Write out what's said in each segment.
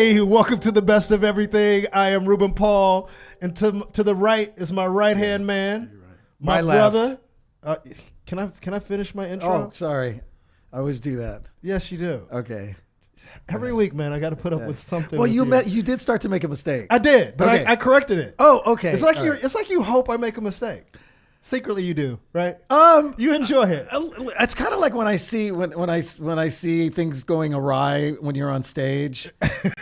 Hey, welcome to the best of everything. I am Ruben Paul, and to the right is my right-hand man, my brother. Can I finish my intro? Oh, sorry. I always do that. Yes, you do. Okay. Every week, man, I got to put up with something. Well, you did start to make a mistake. I did, but okay. I corrected it. Oh, okay. It's like it's like you hope I make a mistake. Secretly, you do, right? You enjoy it. It's kind of like when I see things going awry when you're on stage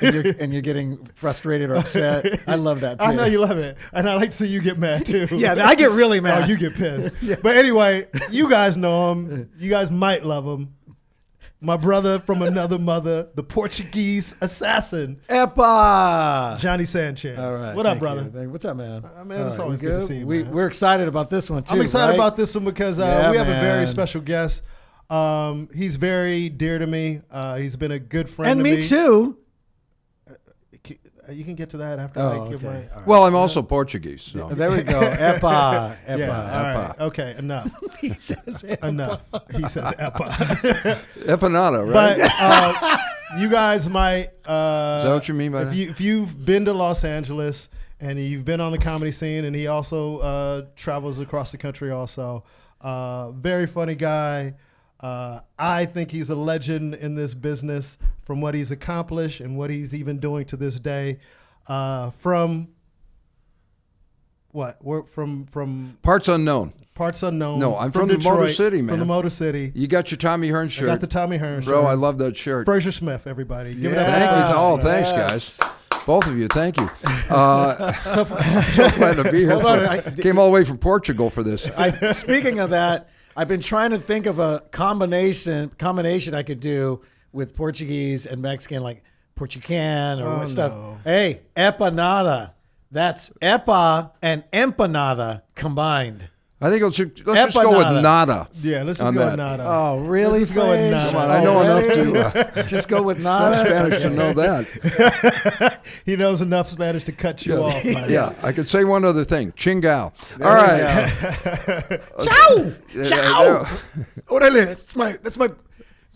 and you're getting frustrated or upset. I love that too. I know you love it, and I like to see you get mad too. Yeah, I get really mad. Oh, you get pissed. Yeah. But anyway, you guys know him. You guys might love him. My brother from another mother, the Portuguese assassin, Epa, Johnny Sanchez. All right, what up, brother? What's up, man? Man, it's always good to see you. We're excited about this one too. I'm excited right? about this one because we have a very special guest. He's very dear to me. He's been a good friend. And to me too. You can get to that after I give my. Right. Well, I'm also Portuguese. So. There we go. Epa. Yeah, right. Okay, enough. He says epa. Enough. He says epa. Empanada, right? But you guys might. Is that what you mean by that? If you've been to Los Angeles and you've been on the comedy scene, and he also travels across the country also. Very funny guy. I think he's a legend in this business from what he's accomplished and what he's even doing to this day. From what? We're from Parts unknown. Parts unknown. No, I'm from the Detroit, Motor City, man. From the Motor City. You got your Tommy Hearn shirt. I got the Tommy Hearn shirt. Bro, I love that shirt. Frazer Smith, everybody. Give it up. Thank you. Oh, thanks, Yes. guys. Both of you, thank you. So glad to be here. Came all the way from Portugal for this. Speaking of that, I've been trying to think of a combination I could do with Portuguese and Mexican, like Portucan or stuff. No. Hey, empanada. That's epa and empanada combined. I think let's just go with nada. Yeah, let's just go with nada. Oh, really? Let's go with nada. Come on, I know enough to just go with nada. Spanish to know that. He knows enough Spanish to cut you off. Man. Yeah, I could say one other thing. Chingao. All right. Ciao. Ciao. Orale, that's my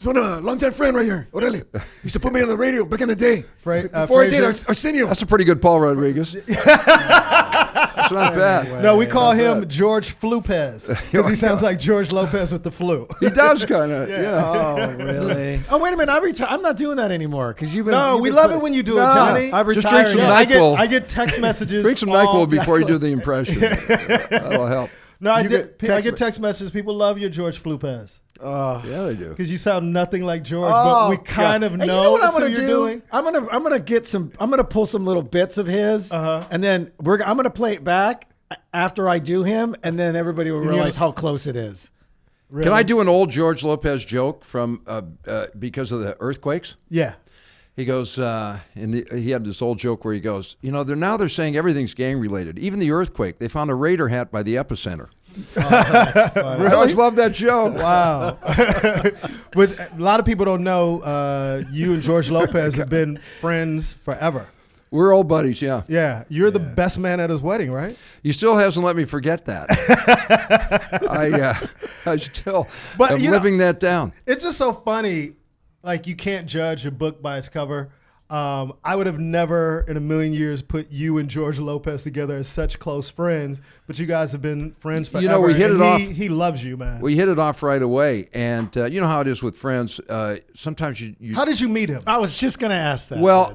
one longtime friend right here. Orale. Used to put me on the radio back in the day. Before I did Arsenio. That's a pretty good Paul Rodriguez. That's not bad. No, we call him George Flupez because he sounds like George Lopez with the flu. He does kind of, yeah. Oh, really? Oh, wait a minute. I'm not doing that anymore because you've been. No, we love it when you do it, Johnny. I'm Just drink some retiring. NyQuil. I get text messages. Drink some NyQuil before you do the impression. That'll help. No, I get text messages. People love your George Flupez. Yeah, they do. Because you sound nothing like George, but we kind of know you know what I'm what gonna you're do? doing. I'm gonna pull some little bits of his, and then I'm gonna play it back after I do him, and then everybody will realize how close it is. Really? Can I do an old George Lopez joke from because of the earthquakes? Yeah. He goes, and he had this old joke where he goes, they're saying everything's gang related. Even the earthquake, they found a Raider hat by the epicenter. Oh, that's funny. I always love that joke. Wow. But a lot of people don't know you and George Lopez have been friends forever. We're old buddies, yeah. Yeah. You're the best man at his wedding, right? He still hasn't let me forget that. I still am living that down. It's just so funny. Like, you can't judge a book by its cover. I would have never in a million years put you and George Lopez together as such close friends, but you guys have been friends forever. We hit it off. He loves you, man. We hit it off right away. And you know how it is with friends. Sometimes you How did you meet him? I was just going to ask that. Well,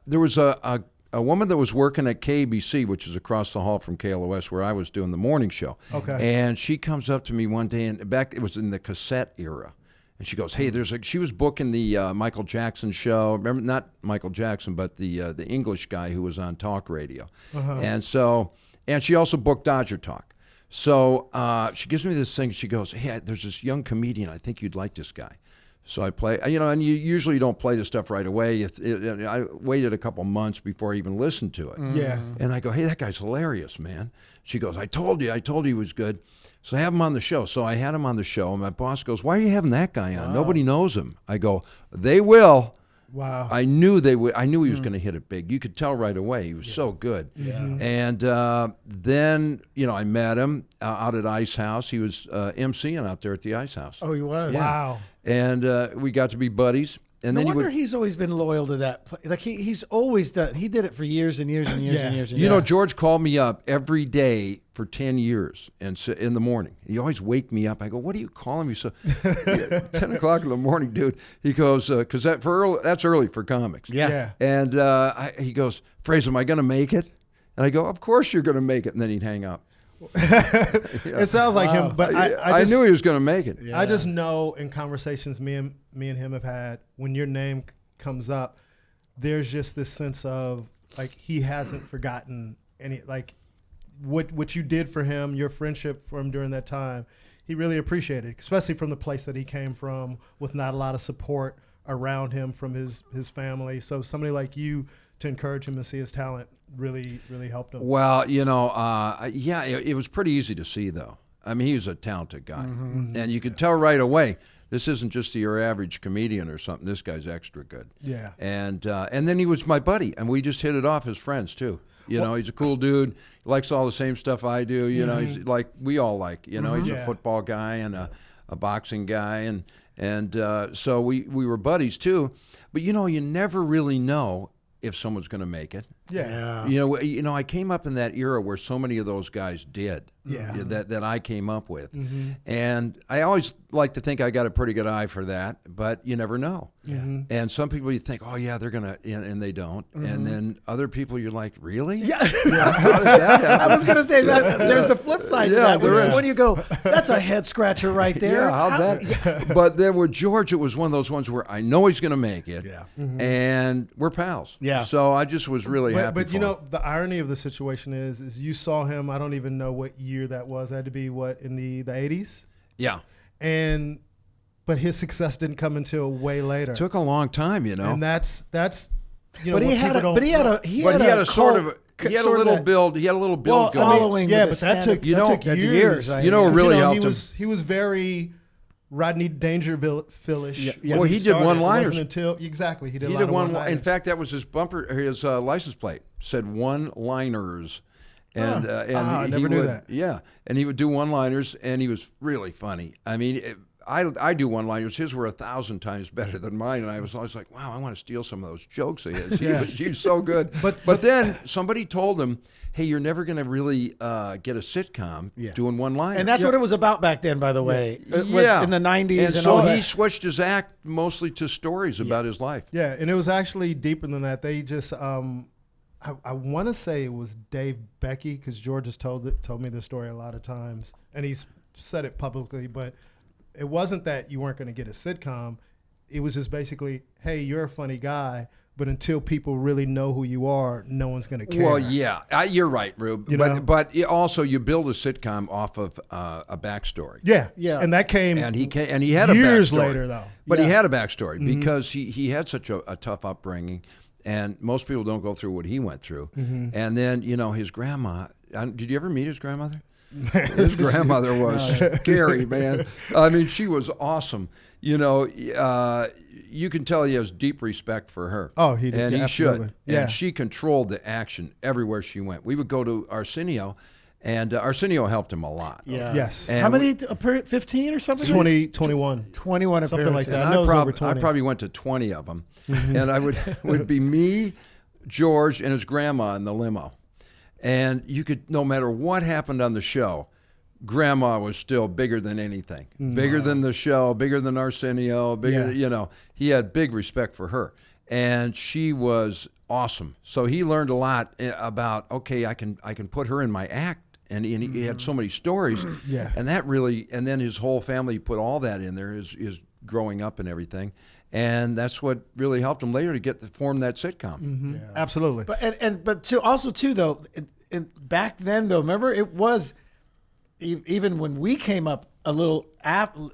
there was a woman that was working at KBC, which is across the hall from KLOS, where I was doing the morning show. Okay. And she comes up to me one day, and it was in the cassette era. And she goes, hey, she was booking the Michael Jackson show. Remember, not Michael Jackson, but the English guy who was on talk radio. And she also booked Dodger Talk. So she gives me this thing. She goes, hey, there's this young comedian. I think you'd like this guy. So I play, and you usually don't play the stuff right away. I waited a couple months before I even listened to it. Yeah. And I go, hey, that guy's hilarious, man. She goes, I told you he was good. So I have him on the show. So I had him on the show, and my boss goes, why are you having that guy on? Nobody knows him. I go, they will. Wow. I knew they would. I knew he was going to hit it big. You could tell right away. He was so good. Yeah. And then, I met him out at Ice House. He was MCing out there at the Ice House. Oh, he was? Wow. And we got to be buddies. And No then wonder he's always been loyal to that. Like he's always done. He did it for years and years and years and years. And you know, George called me up every day for 10 years and in the morning. He always wake me up. I go, what are you calling me? So 10 o'clock in the morning, dude. He goes, because that's early for comics. Yeah. And he goes, Frazer, am I going to make it? And I go, of course you're going to make it. And then he'd hang up. It sounds like him, but I knew he was going to make it. I just know in conversations me and him have had, when your name comes up, there's just this sense of like he hasn't forgotten any, like what you did for him, your friendship for him during that time. He really appreciated it, especially from the place that he came from, with not a lot of support around him from his family. So somebody like you to encourage him and see his talent really helped him. Well, you know, it was pretty easy to see, though. I mean, he's a talented guy. And you could tell right away, this isn't just your average comedian or something. This guy's extra good. Yeah. And then he was my buddy, and we just hit it off as friends, too. You know, he's a cool dude. He likes all the same stuff I do. You know, he's like, we all like, you know, he's a football guy and a boxing guy. And so we were buddies, too. But, you know, you never really know if someone's going to make it. Yeah. You know, I came up in that era where so many of those guys did. Yeah. That I came up with. And I always like to think I got a pretty good eye for that, but you never know. And some people you think, oh yeah, they're going to, and they don't. And then other people you're like, really? Yeah. How does that happen? I was going to say that there's the flip side to that. Which is when you go, that's a head scratcher right there. Yeah, But then with George, it was one of those ones where I know he's going to make it. Yeah. And we're pals. Yeah. So I just was really happy. But you know, the irony of the situation is you saw him, I don't even know what year that was. That had to be what, in the 80s? Yeah. But his success didn't come until way later. It took a long time, you know. And that's you know, But he had a little build going. Following. Yeah, with but that took years. You know, really helped him. He was very Rodney Dangerfield-ish. Yeah. Well, he did one-liners. He did a lot did of one-liners. In fact, that was his his license plate said one-liners. And I never knew that. Yeah, and he would do one-liners, and he was really funny. I mean, I do one-liners. His were 1,000 times better than mine, and I was always like, wow, I want to steal some of those jokes of his. He was so good. But then somebody told him, hey, you're never going to really get a sitcom doing one-liners. And that's what it was about back then, by the way. It was in the 90s. And so all he that. switched his act mostly to stories about his life. Yeah, and it was actually deeper than that. They just I want to say it was Dave Becky, because George has told me this story a lot of times, and he's said it publicly, but it wasn't that you weren't going to get a sitcom. It was just basically, hey, you're a funny guy, but until people really know who you are, no one's going to care. Well, yeah, you're right, Rube. But also you build a sitcom off of a backstory. Yeah, and that came and he had years a backstory later though. But he had a backstory because he had such a tough upbringing. And most people don't go through what he went through. And then, you know, his grandma, did you ever meet his grandmother? His grandmother was scary, man. I mean, she was awesome. You know, you can tell he has deep respect for her. Oh, he did. And he absolutely. should. Yeah. And she controlled the action everywhere she went. We would go to Arsenio, and Arsenio helped him a lot. Yeah. Yes. And how many? 15 or something? 21. 21 something like that. I probably went to 20 of them. And I would be me, George, and his grandma in the limo. And you could, no matter what happened on the show, Grandma was still bigger than anything. Bigger than the show, bigger than Arsenio, bigger, you know. He had big respect for her. And she was awesome. So he learned a lot about, okay, I can put her in my act. And he had so many stories. And that really, and then his whole family put all that in there, his growing up and everything. And that's what really helped him later to form that sitcom. Absolutely. But also though, back then though, remember it was even when we came up a little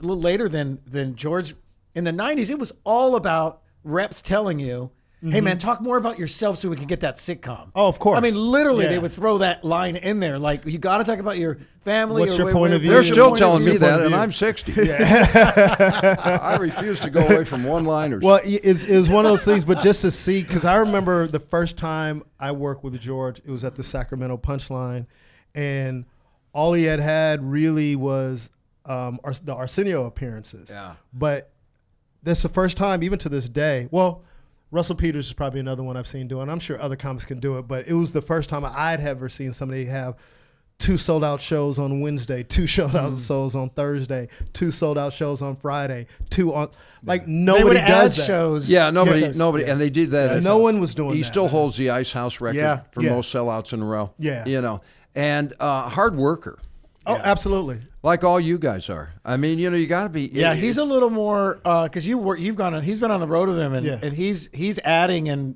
later than George in the 90s, it was all about reps telling you, hey man, talk more about yourself so we can get that sitcom. Oh, of course. I mean, literally, they would throw that line in there, like you got to talk about your family. What's your point of view? They're still telling me that, view. and I'm 60. I refuse to go away from one-liners. Well, it's one of those things, but just to see, because I remember the first time I worked with George, it was at the Sacramento Punchline, and all he had really was the Arsenio appearances. Yeah. But that's the first time, even to this day. Well, Russell Peters is probably another one I've seen do it. I'm sure other comics can do it, but it was the first time I'd ever seen somebody have 2 sold-out shows on Wednesday, 2 sold-out shows on Thursday, 2 sold-out shows on Friday, 2 on nobody does that. Shows. Yeah, nobody, and they did that. No one was doing that. He still holds the Ice House record for most sellouts in a row. Yeah. And hard worker. Oh, absolutely. Like all you guys are. I mean, you got to be. Yeah, he's a little more because he's been on the road with him, and he's adding and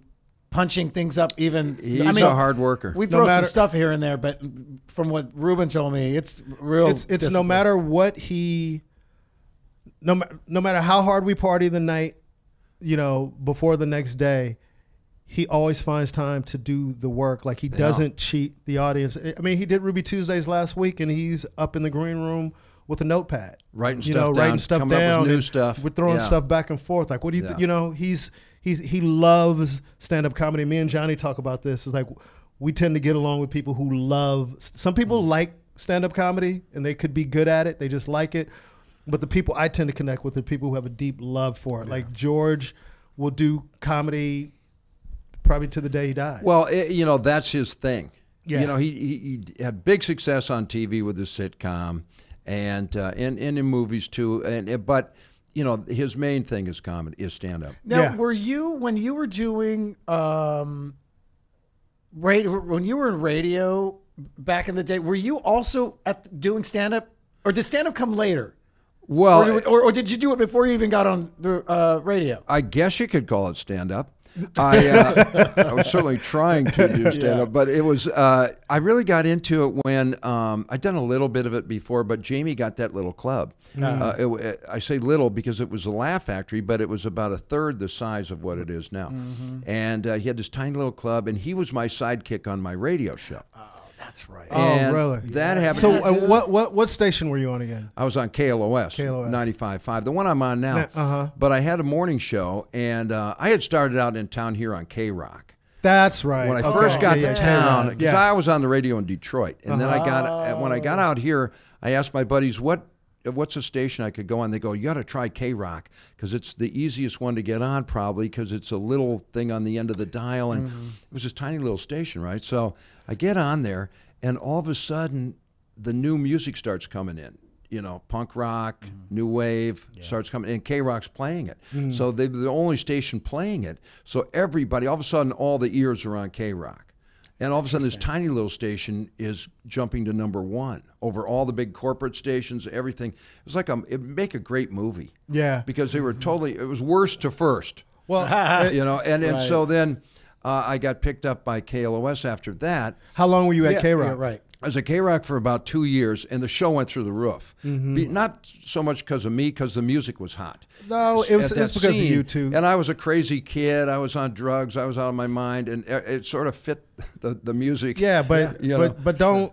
punching things up. Even he's a hard worker. We throw some stuff here and there, but from what Ruben told me, it's real. It's no matter what no matter how hard we party the night, before the next day, he always finds time to do the work. Like he doesn't cheat the audience. I mean, he did Ruby Tuesdays last week, and he's up in the green room with a notepad, writing stuff down, coming up with new stuff. We're throwing stuff back and forth. Like, what do you? He loves stand-up comedy. Me and Johnny talk about this. It's like we tend to get along with people who love. Some people like stand-up comedy, and they could be good at it. They just like it. But the people I tend to connect with are people who have a deep love for it. Yeah. Like George will do comedy probably to the day he dies. Well, that's his thing. Yeah. He had big success on TV with his sitcom, and in movies too. But his main thing is comedy, is stand up. Now, were you when you were doing when you were in radio back in the day? Were you also doing stand up, or did stand up come later? Well, or did you do it before you even got on the radio? I guess you could call it stand up. I was certainly trying to do stand-up, but it was I really got into it when I'd done a little bit of it before, but Jamie got that little club. I say little because it was a Laugh Factory, but it was about 1/3 the size of what it is now. Mm-hmm. And he had this tiny little club, and he was my sidekick on my radio show. That's right. And really? That happened. So what station were you on again? I was on KLOS 95.5, the one I'm on now. But I had a morning show, and I had started out in town here on K-Rock. That's right. When I first got to town, because I was on the radio in Detroit, and then when I got out here, I asked my buddies what's a station I could go on. They go, you got to try K-Rock because it's the easiest one to get on, probably because it's a little thing on the end of the dial, and it was this tiny little station, right? So I get on there, and all of a sudden, the new music starts coming in. Punk rock, new wave starts coming, and K-Rock's playing it. So they're the only station playing it. So everybody, all of a sudden, all the ears are on K-Rock. And all of a sudden, this tiny little station is jumping to #1 over all the big corporate stations, everything. It was like it'd make a great movie. Yeah. Because they were it was worst to first. Well, and so then I got picked up by KLOS after that. How long were you at K-Rock? Yeah, right. I was at K-Rock for about 2 years, and the show went through the roof. Not so much because of me, because the music was hot. No, it's because of you too. And I was a crazy kid. I was on drugs. I was out of my mind, and it sort of fit the music. Yeah, but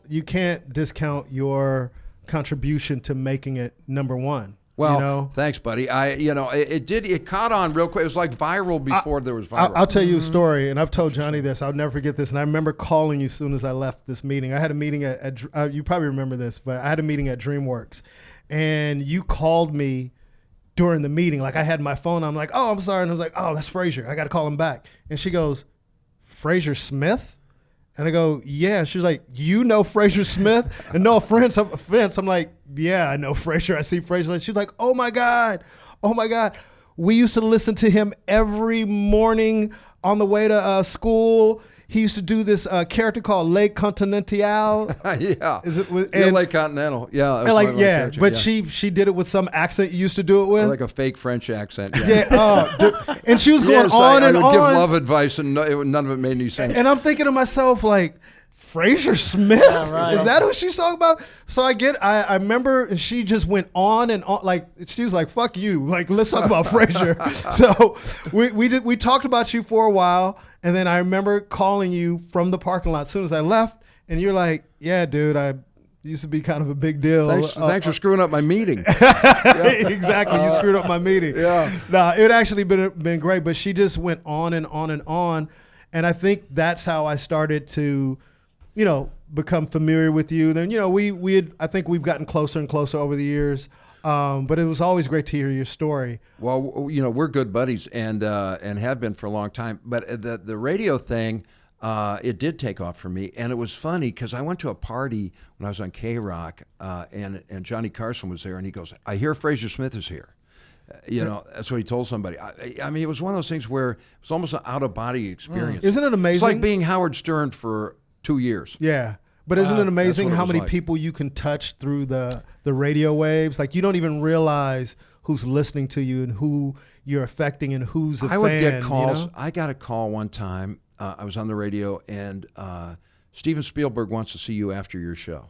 you can't discount your contribution to making it #1. Well, thanks, buddy. It caught on real quick. It was like viral before there was viral. I'll tell you a story, and I've told Johnny this. I'll never forget this. And I remember calling you as soon as I left this meeting. I had a meeting at you probably remember this, but I had a meeting at DreamWorks, and you called me during the meeting. Like I had my phone. I'm like, oh, I'm sorry. And I was like, oh, that's Frazer. I got to call him back. And she goes, Frazer Smith? And I go, yeah. She was like, you know Frazer Smith? And no offense, I'm like, yeah, I know Frazer. I see Frazer. She's like, oh my God. We used to listen to him every morning on the way to school. He used to do this character called Lake Continental. Yeah. Is it with, Lake Continental. Yeah. But she did it with some accent you used to do it with. Like a fake French accent. And she was going on and on. I would give love advice, and none of it made any sense. And I'm thinking to myself, like, Frazer Smith? Yeah, right. Is that who she's talking about? So I remember, and she just went on and on. Like, she was like, fuck you. Like, let's talk about Frazer. So we talked about you for a while. And then I remember calling you from the parking lot as soon as I left. And you're like, yeah, dude, I used to be kind of a big deal. Thanks for screwing up my meeting. Exactly. You screwed up my meeting. Yeah. No, it actually been great. But she just went on and on and on. And I think that's how I started to, become familiar with you. Then, I think we've gotten closer and closer over the years. But it was always great to hear your story. Well, we're good buddies and have been for a long time. But the radio thing, it did take off for me, and it was funny because I went to a party when I was on K-Rock, and Johnny Carson was there, and he goes, "I hear Frazer Smith is here." That's what he told somebody. I mean, it was one of those things where it was almost an out-of-body experience. Isn't it amazing? It's like being Howard Stern for 2 years. Yeah. But isn't it amazing how many like. people you can touch through the radio waves? Like, you don't even realize who's listening to you and who you're affecting and who's a fan. I would get calls. I got a call one time. I was on the radio, and Steven Spielberg wants to see you after your show.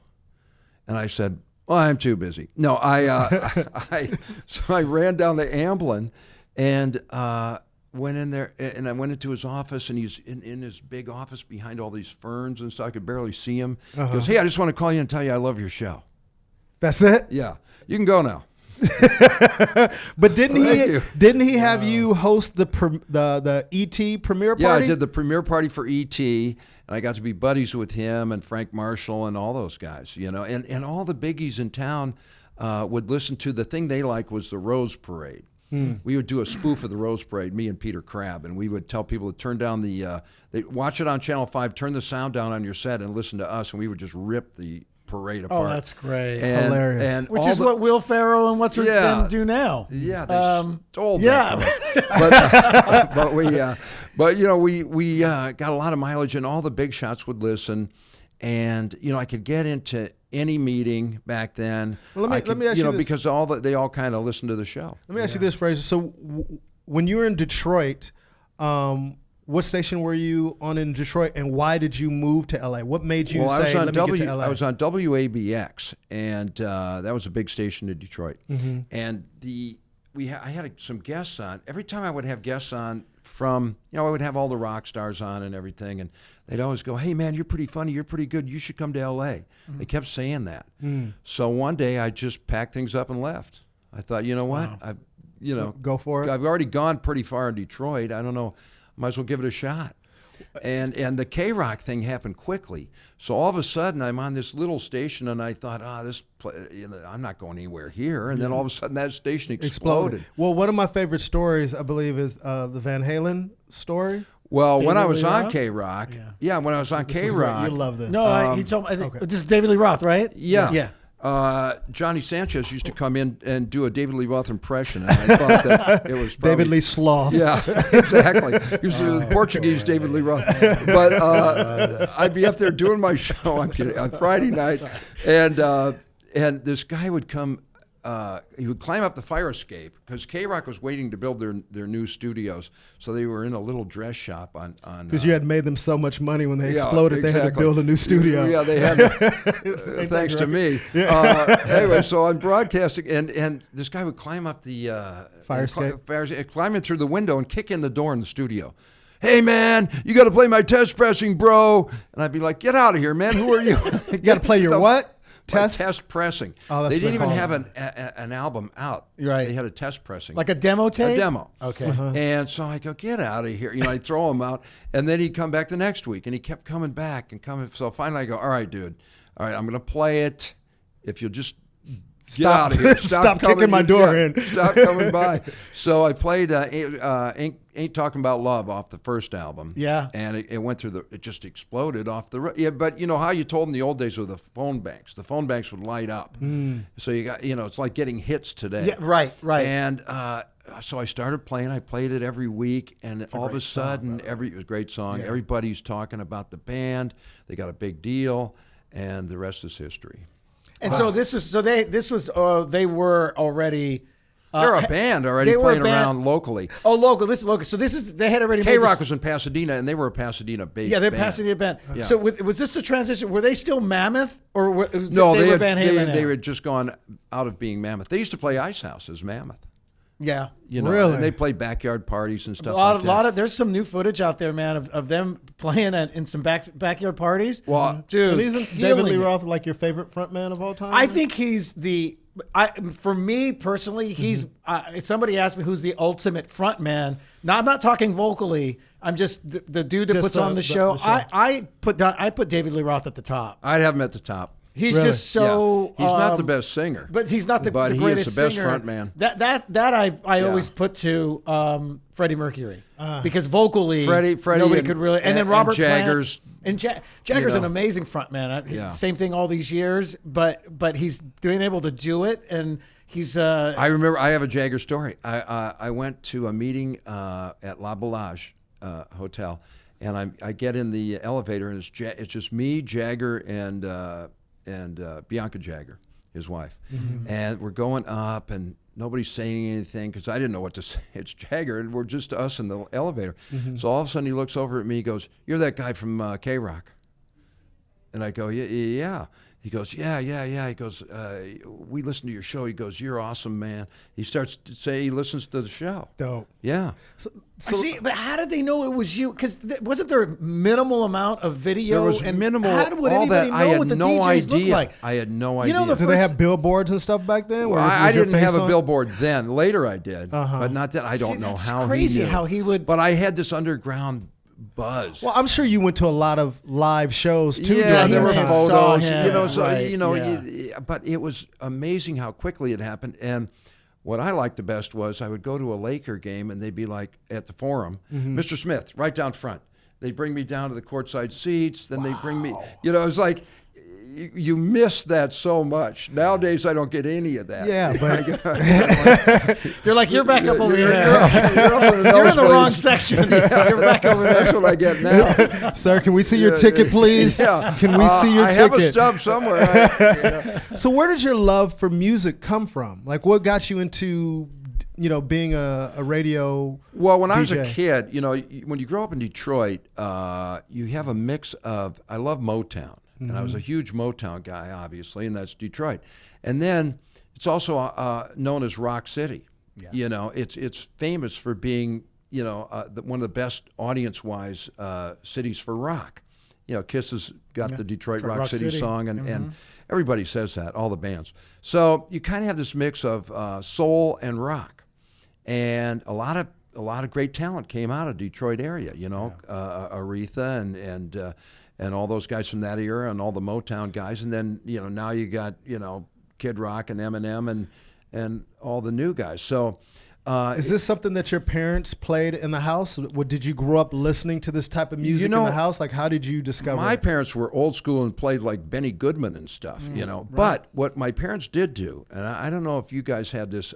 And I said, well, I'm too busy. No, so I ran down to Amblin and went in there, and I went into his office, and he's in his big office behind all these ferns and stuff. I could barely see him. He goes, "Hey, I just want to call you and tell you I love your show." That's it? Yeah. You can go now. But didn't he have you host the ET premiere party? Yeah, I did the premiere party for ET, and I got to be buddies with him and Frank Marshall and all those guys, and all the biggies in town would listen to. The thing they liked was the Rose Parade. We would do a spoof of the Rose Parade, me and Peter Crabb, and we would tell people to turn down they watch it on Channel 5, turn the sound down on your set and listen to us, and we would just rip the parade apart. Oh, that's great. Hilarious. And which is what Will Ferrell and what's her name do now. Yeah, they stole yeah. But we got a lot of mileage, and all the big shots would listen, and I could get into any meeting back then. Well, let me ask you this. Because they all kind of listened to the show. Let me ask you this, Frazer. So when you were in Detroit, what station were you on in Detroit, and why did you move to LA? What made you say, let me get to LA? I was on WABX, and that was a big station in Detroit. Mm-hmm. And I had some guests on. Every time I would have guests on from, I would have all the rock stars on and everything, and they'd always go, "Hey, man, you're pretty funny, you're pretty good, you should come to LA." Mm-hmm. They kept saying that. Mm. So one day I just packed things up and left. I thought, you know what? Wow. Go for it. I've already gone pretty far in Detroit. I don't know. Might as well give it a shot. And the K-Rock thing happened quickly. So all of a sudden, I'm on this little station, and I thought, I'm not going anywhere here. And then all of a sudden, that station exploded. Well, one of my favorite stories, I believe, is the Van Halen story. Well, David when I was Lee on Roth? K-Rock, when I was on K-Rock. You love this. No, he told me, I think, this is David Lee Roth, right? Yeah. Yeah. Johnny Sanchez used to come in and do a David Lee Roth impression, and I thought that it was probably, David Lee Sloth. Yeah, exactly. He was the Portuguese David Lee Roth. But I'd be up there doing my show on Friday night, and this guy would come. He would climb up the fire escape because K-Rock was waiting to build their new studios, so they were in a little dress shop on. Because you had made them so much money when they exploded, exactly. They had to build a new studio. Yeah, they had. Thanks to me. Anyway, so I'm broadcasting, and this guy would climb up the fire escape, climb in through the window and kick in the door in the studio. "Hey, man, you got to play my test pressing, bro." And I'd be like, "Get out of here, man. Who are you?" You got to play your what? Test pressing. Oh, that's they didn't even have an album out. Right. They had a test pressing. Like a demo tape? A demo. Okay. And so I go, "Get out of here." I'd throw him out. And then he'd come back the next week. And he kept coming back and coming. So finally I go, "All right, dude. All right, I'm going to play it. If you'll just get out of here. Stop kicking my door in. Stop coming by." So I played Ain't Talking About Love off the first album. Yeah. And it went through it just exploded off the, yeah, but you know how you told in the old days with the phone banks. The phone banks would light up. So you got, it's like getting hits today. Yeah, right. And so I started playing. I played it every week, and all of a sudden, it was a great song. Yeah. Everybody's talking about the band. They got a big deal, and the rest is history. And so they were already. They're a band already playing around locally. Oh, local. This is local. So they had already. K-Rock was in Pasadena, and they were a Pasadena-based. Yeah, they're band. Pasadena band. Yeah. So was this the transition? Were they still Mammoth, or no? They were Van Halen. They had just gone out of being Mammoth. They used to play Ice House as Mammoth. Yeah, really. And they played backyard parties and stuff. A lot of there's some new footage out there, man, of them playing in some backyard parties. Well, dude, and isn't David Lee Roth like your favorite frontman of all time? I think he's for me personally, he's. Somebody asked me who's the ultimate frontman. Now I'm not talking vocally. I'm just the dude that puts on the show. I put David Lee Roth at the top. I'd have him at the top. He's Really? just so. He's not the best singer, but he's not the but he greatest is the best singer. front man. That I always put to Freddie Mercury because vocally Freddie nobody could really. And then Robert Jagger's. Plant, and Jagger's an amazing front man. Same thing all these years, but he's being able to do it, and he's. I remember. I have a Jagger story. I went to a meeting at La Bellage Hotel, and I get in the elevator, and it's just me, Jagger, and Bianca Jagger, his wife, and we're going up, and nobody's saying anything because I didn't know what to say. It's Jagger, and we're just us in the elevator. So all of a sudden he looks over at me, he goes, "You're that guy from K-Rock." And I go, yeah. He goes, yeah. He goes, we listen to your show. He goes, "You're awesome, man." He starts to say he listens to the show. Dope. Yeah. I see, but how did they know it was you? Because wasn't there a minimal amount of video? There was and minimal. How would all anybody that. know I had what the no DJs idea. look like? I had no idea. the Did they have billboards and stuff back then? Well, I didn't have a billboard then. Later I did, but not then. I don't know that's how crazy he knew. how he would. But I had this underground buzz. Well, I'm sure you went to a lot of live shows too. Yeah, during there that were time. photos. Saw him, But it was amazing how quickly it happened. And what I liked the best was I would go to a Laker game, and they'd be like at the Forum, "Mr. Smith, right down front." They'd bring me down to the courtside seats. Then they'd bring me. It was like. You miss that so much. Nowadays, I don't get any of that. Yeah, but They're like, "You're back up over here. You're in the wrong section. You're back over there." That's what I get now. sir, can we see your ticket, please? Yeah. Can we see your I ticket? have a stub somewhere. So where did your love for music come from? Like, what got you into, being a radio? Well, when I was DJ? a kid, when you grow up in Detroit, you have a mix of. I love Motown. And I was a huge Motown guy, obviously, and that's Detroit. And then it's also known as Rock City. Yeah. It's famous for being, one of the best audience-wise cities for rock. Kiss has got the Detroit Rock City song, and everybody says that, all the bands. So you kind of have this mix of soul and rock, and a lot of great talent came out of Detroit area. Aretha and all those guys from that era, and all the Motown guys, and then now you got Kid Rock and Eminem and all the new guys. So, is this something that your parents played in the house? Did you grow up listening to this type of music in the house? Like, how did you discover? My parents were old school and played like Benny Goodman and stuff, Right. But what my parents did do, and I don't know if you guys had this.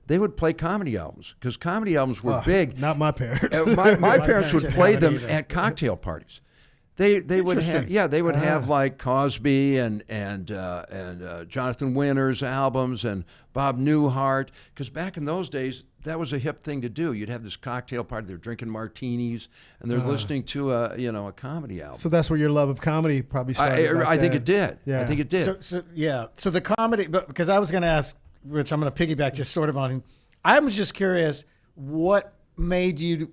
They would play comedy albums because comedy albums were big. Not my parents. My parents would play them at cocktail parties. They would have like Cosby and Jonathan Winter's albums and Bob Newhart, because back in those days that was a hip thing to do. You'd have this cocktail party, they're drinking martinis and they're listening to a comedy album. So that's where your love of comedy probably started. I think it did. Yeah. I think it did. So the comedy, but because I was going to ask Rich, I'm going to piggyback just sort of on him. I was just curious, what made you?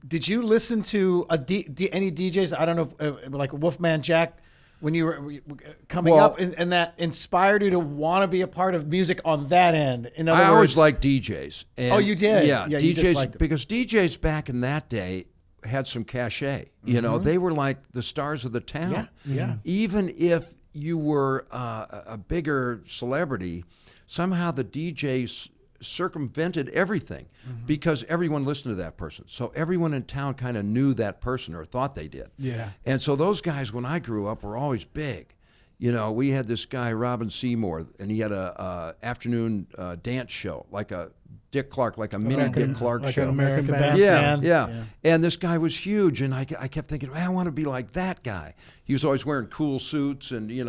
Did you listen to any DJs? I don't know, like Wolfman Jack, when you were coming up, and that inspired you to want to be a part of music on that end? In other words, I always liked DJs. And you did? Yeah, you just liked DJs, them. because DJs back in that day had some cachet. They were like the stars of the town. Yeah. Even if you were a bigger celebrity, somehow the DJs circumvented everything because everyone listened to that person. So everyone in town kind of knew that person or thought they did. Yeah. And so those guys, when I grew up, were always big. We had this guy, Robin Seymour, and he had a afternoon dance show, like a Dick Clark, like a mini Dick Clark like show. an American Yeah, Bandstand. Yeah. And this guy was huge, and I kept thinking, I want to be like that guy. He was always wearing cool suits, and he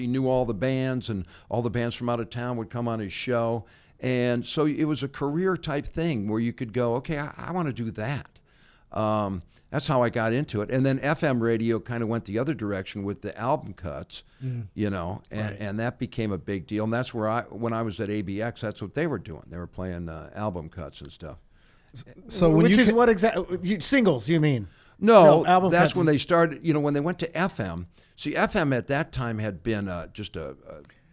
knew all the bands, and all the bands from out of town would come on his show. And so it was a career type thing where you could go, okay, I want to do that. That's how I got into it. And then FM radio kind of went the other direction with the album cuts, and that became a big deal. And that's where when I was at ABX, that's what they were doing. They were playing album cuts and stuff. So what exactly? Singles, you mean? No, album that's cuts. when they started, when they went to FM. See, FM at that time had been just a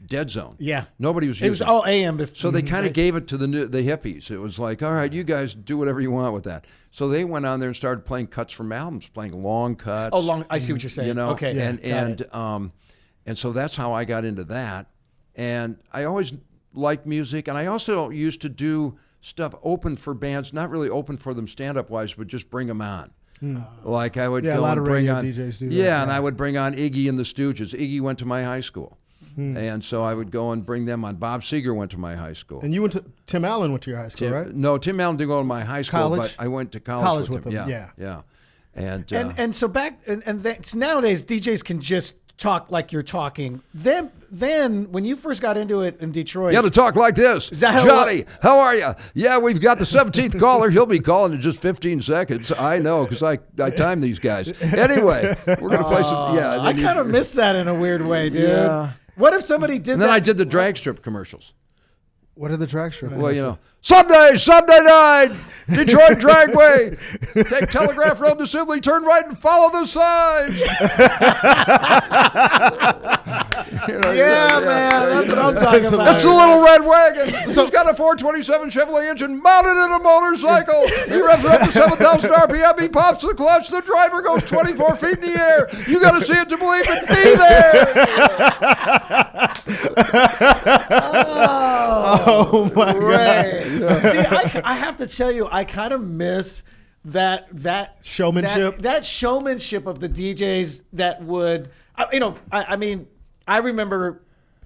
dead zone. Yeah. Nobody was using it. was all AM. So they kind of gave it to the hippies. It was like, all right, you guys do whatever you want with that. So they went on there and started playing cuts from albums, playing long cuts. Oh, long. I see what you're saying. Okay. And so that's how I got into that. And I always liked music. And I also used to do stuff open for bands, not really open for them stand-up wise, but just bring them on. Like I would go and bring on, DJs do that, and I would bring on Iggy and the Stooges. Iggy went to my high school, and so I would go and bring them on. Bob Seger went to my high school. And you went to Tim Allen went to your high school, right? No, Tim Allen didn't go to my high school, College? but I went to college with him. Yeah. And so back so nowadays DJs can just talk like you're talking. Then when you first got into it in Detroit, you got to talk like this. Is that how Johnny, how are you? Yeah, we've got the 17th caller. He'll be calling in just 15 seconds. I know, because I time these guys. Anyway, we're going to play some. Yeah, I kind of miss that in a weird way, dude. Yeah. What if somebody did And that? then I did the drag strip commercials. What are the drag strips? Well, you know, Sunday night, Detroit Dragway. Take Telegraph Road to Sibley, turn right and follow the signs. Yeah, man, that's what I'm talking about. That's a little red wagon. He's got a 427 Chevrolet engine mounted in a motorcycle. He revs it up to 7,000 RPM. He pops the clutch. The driver goes 24 feet in the air. You got to see it to believe it. Be there. Oh my God! See, I have to tell you, I kind of miss that showmanship. That showmanship of the DJs that would, I mean, I remember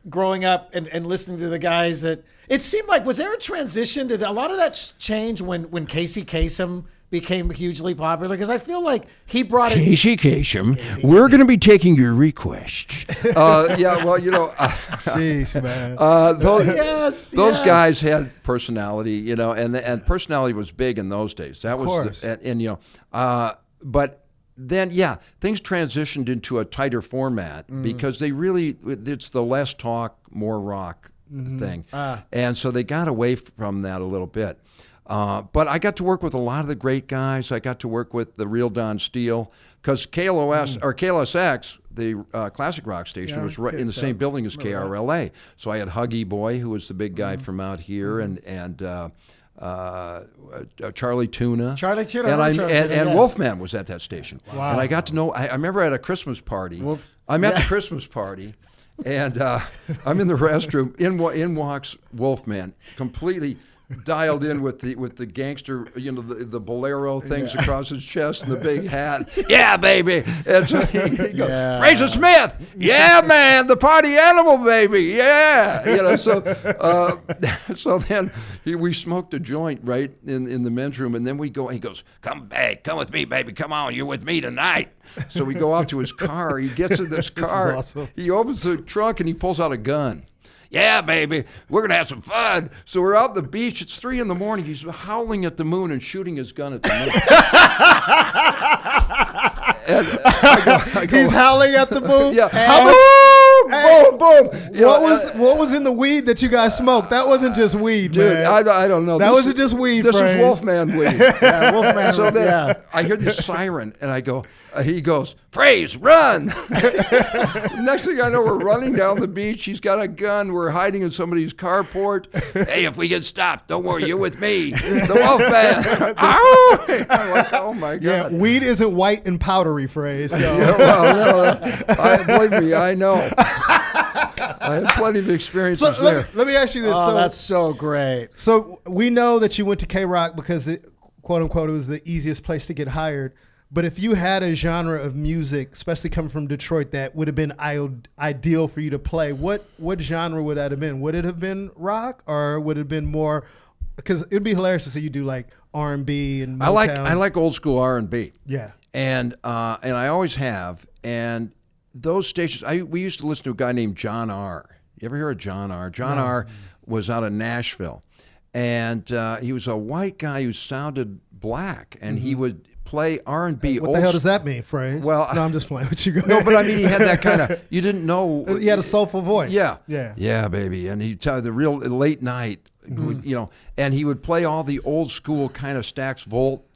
growing up and listening to the guys that it seemed like, was there a transition? Did a lot of that change when Casey Kasem became hugely popular? Because I feel like he brought it. Casey Kasem, we're going to be taking your requests. Yeah, well, Jeez, man. Those guys had personality, and personality was big in those days. That was, but then, things transitioned into a tighter format because it's the less talk, more rock thing. And so they got away from that a little bit. But I got to work with a lot of the great guys. I got to work with the real Don Steele because KLSX, the classic rock station, was right in the same building as KRLA. So I had Huggy Boy, who was the big guy from out here, and Charlie Tuna. And Wolfman was at that station. Wow. And I got to know. I remember at a Christmas party. I'm at the Christmas party. And I'm in the restroom. In walks Wolfman, completely dialed in with the gangster, the bolero things across his chest and the big hat. Yeah, baby. And so he goes, Frazer Smith. Yeah, man, the party animal, baby. Yeah. So then we smoked a joint right in the men's room, and then we go. He goes, come with me, baby. Come on, you're with me tonight. So we go out to his car. He gets in this car. This is awesome. He opens the trunk and he pulls out a gun. Yeah, baby, we're going to have some fun. So we're out on the beach. It's 3 a.m. He's howling at the moon and shooting his gun at the moon. And I go, he's howling at the moon? Yeah. Boom. What was in the weed that you guys smoked? That wasn't just weed, dude, man. I don't know. That wasn't just weed, This Fraze. is Wolfman weed. Yeah, Wolfman. So then I hear this siren, and I go, he goes, Fraze, run. Next thing I know, we're running down the beach. He's got a gun. We're hiding in somebody's carport. Hey, if we get stopped, don't worry, you're with me. The Wolfman. I'm like, oh, my God. Yeah, weed isn't white and powdery, Fraze. So. Yeah, well, no, believe me, I know. I had plenty of experiences there. Let me ask you this. Oh, that's so great. So we know that you went to K-Rock because, quote unquote, it was the easiest place to get hired. But if you had a genre of music, especially coming from Detroit, that would have been ideal for you to play, what genre would that have been? Would it have been rock, or would it have been more? Because it would be hilarious to see you do like R&B and Motown. I like old school R&B. Yeah, and I always have. And those stations, we used to listen to a guy named John R. You ever hear of John R? John R was out of Nashville, and he was a white guy who sounded black, and he would play R&B. What the hell does that mean, Fraze? Well, no, I'm just playing with you. No, but I mean, he had that kind of, you didn't know. He had a soulful voice. Yeah, baby. And he'd tell the real late night, and he would play all the old school kind of Stax Volt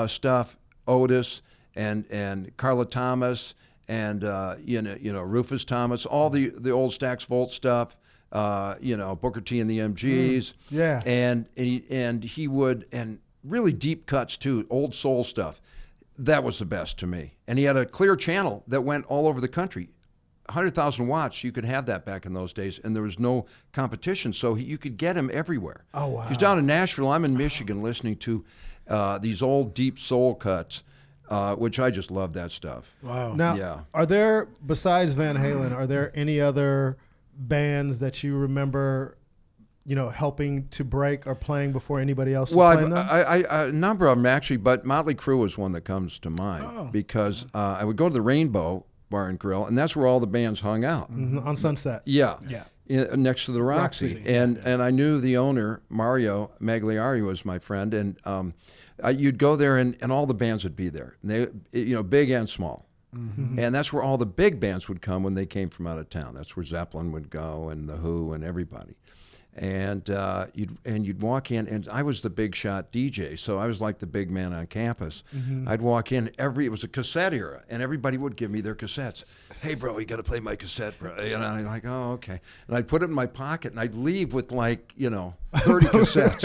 stuff, Otis and Carla Thomas and Rufus Thomas, all the old Stax Volt stuff. Booker T and the MGs. Yeah. And he would, and really deep cuts too, old soul stuff. That was the best to me. And he had a clear channel that went all over the country. 100,000 watts, you could have that back in those days, and there was no competition, so you could get him everywhere. Oh, wow. He's down in Nashville. I'm in Michigan listening to these old deep soul cuts, which I just love that stuff. Wow. Now, Yeah. are there, besides Van Halen, are there any other bands that you remember, helping to break or playing before anybody else was playing them? A number of them actually, but Mötley Crüe was one that comes to mind because I would go to the Rainbow Bar and Grill, and that's where all the bands hung out. Mm-hmm. On Sunset. Yeah. Next to the Roxy. And I knew the owner, Mario Magliari, was my friend, and you'd go there, and all the bands would be there. And they, big and small. Mm-hmm. And that's where all the big bands would come when they came from out of town. That's where Zeppelin would go, and The Who, and everybody. And you'd walk in, and I was the big shot DJ, so I was like the big man on campus. Mm-hmm. I'd walk in, it was a cassette era, and everybody would give me their cassettes. Hey, bro, you got to play my cassette, bro. And I'm like, oh, okay. And I'd put it in my pocket, and I'd leave with 30 cassettes.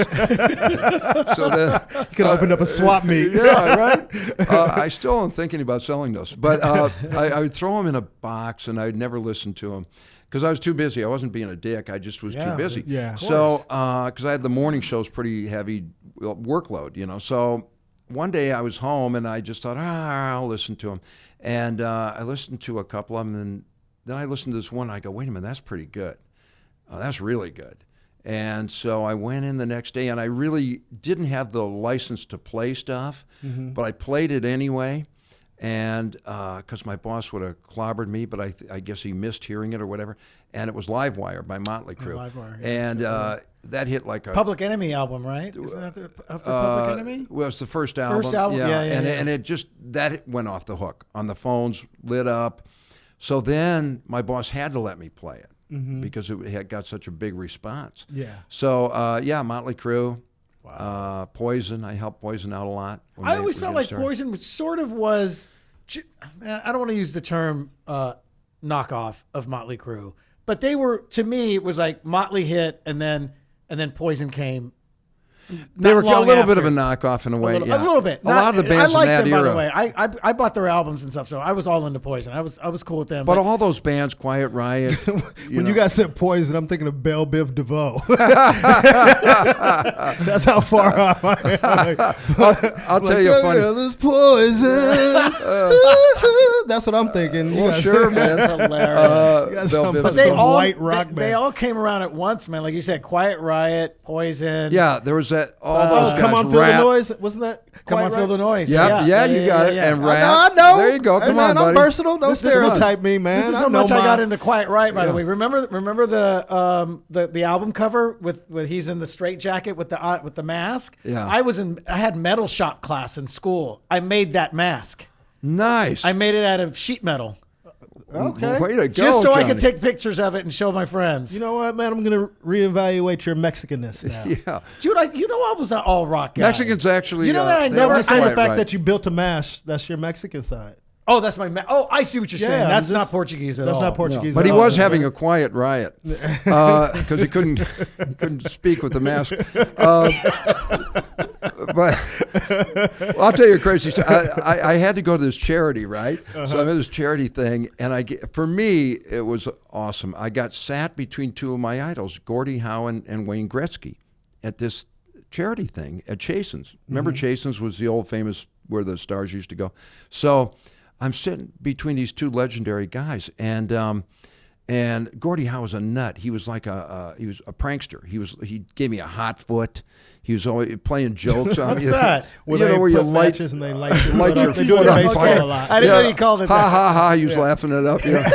So then you could open up a swap meet. Yeah, right? I still am thinking about selling those, but I would throw them in a box, and I'd never listen to them. Because I was too busy. I wasn't being a dick. I just was too busy. Yeah. So, because I had the morning shows pretty heavy workload, So one day I was home and I just thought, I'll listen to them. And I listened to a couple of them, and then I listened to this one. I go, wait a minute, that's pretty good. That's really good. And so I went in the next day, and I really didn't have the license to play stuff, but I played it anyway. And because my boss would have clobbered me, but I guess he missed hearing it or whatever. And it was Livewire by Mötley Crüe. Livewire, yeah. And that hit like a Public Enemy album, right? Isn't that after Public Enemy? Well, it's the first album. First album, yeah. And it just, that went off the hook. On the phones, lit up. So then my boss had to let me play it because it had got such a big response. Yeah. So, Mötley Crüe. Wow. Poison. I helped Poison out a lot. I always felt like Poison sort of was, I don't want to use the term knockoff of Mötley Crüe, but they were, to me, it was like Mötley hit, and then Poison came. They were a little after. bit of a knockoff in a way. A little bit. A lot of the bands I liked in that them, era. by the way. I bought their albums and stuff, so I was all into Poison. I was cool with them. But all those bands, Quiet Riot. When you guys said Poison, I'm thinking of Belle Biv DeVoe. That's how far off I am. I'll tell you a funny. There's Poison. That's what I'm thinking. Well, sure, man. That's hilarious. You guys Belle talking Biv about DeVoe. some white rock band. They all came around at once, man. Like you said, Quiet Riot, Poison. Yeah, there was that. All those guys. Come on, feel Rap. the noise. Wasn't that? Come on, Quite feel the right? noise. Yeah, you got it. And Rap. I know. There you go. Hey, Come man, on, buddy. I'm versatile. Don't This is- stereotype me, man. This is how know much I my- got into Quiet Riot, by the Yeah. way. Remember the album cover with he's in the straitjacket with the mask? Yeah. I had metal shop class in school. I made that mask. Nice. I made it out of sheet metal. Okay. Way to go, Just so I could Johnny. take pictures of it and show my friends. You know what, man? I'm gonna reevaluate your Mexicanness now. Yeah. Dude, I was an all rock guy. Mexicans actually. You know that I they never are Never say the quite fact right. that you built a mash. That's your Mexican side. Oh, that's my. I see what you're saying. Yeah, That's I'm not just- Portuguese at all. That's not Portuguese. But at he all. was having a quiet riot because he couldn't speak with the mask. But I'll tell you a crazy story. I had to go to this charity, right? So I'm at this charity thing, and for me it was awesome. I got sat between two of my idols, Gordie Howe and Wayne Gretzky, at this charity thing at Chasen's. Remember Chasen's was the old famous where the stars used to go. So I'm sitting between these two legendary guys, and Gordie Howe was a nut. He was like he was a prankster. He gave me a hot foot. He was always playing jokes on What's me. that? Where You they know where you put light matches and they light your light foot your up. They do it foot in on baseball fire. a lot. I didn't know you called it Ha that. ha ha! He was laughing it up. Yeah.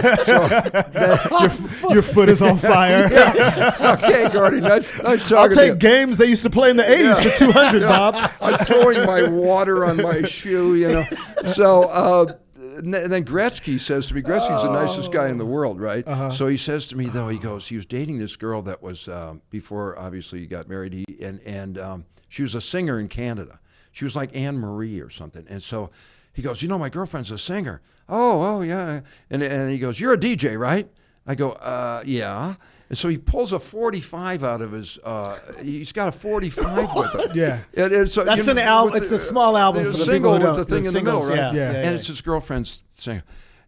Your foot is on fire. Okay, Gordie, nice I'll talking to take you. games they used to play in the 80s for 200, Bob. I'm throwing my water on my shoe, So then Gretzky says to me, Gretzky's the nicest guy in the world, right? So he says to me, though, he was dating this girl that was before, obviously, he got married. And she was a singer in Canada. She was like Anne Marie or something. And so he goes, my girlfriend's a singer. Oh, yeah. And he goes, you're a DJ, right? I go, yeah. And so he pulls a 45 out of his. He's got a 45 with him. Yeah. And so, That's an album. It's a small album the for the single people who with don't. the thing in the middle, singles, right? Yeah. Yeah. And it's his girlfriend's singer.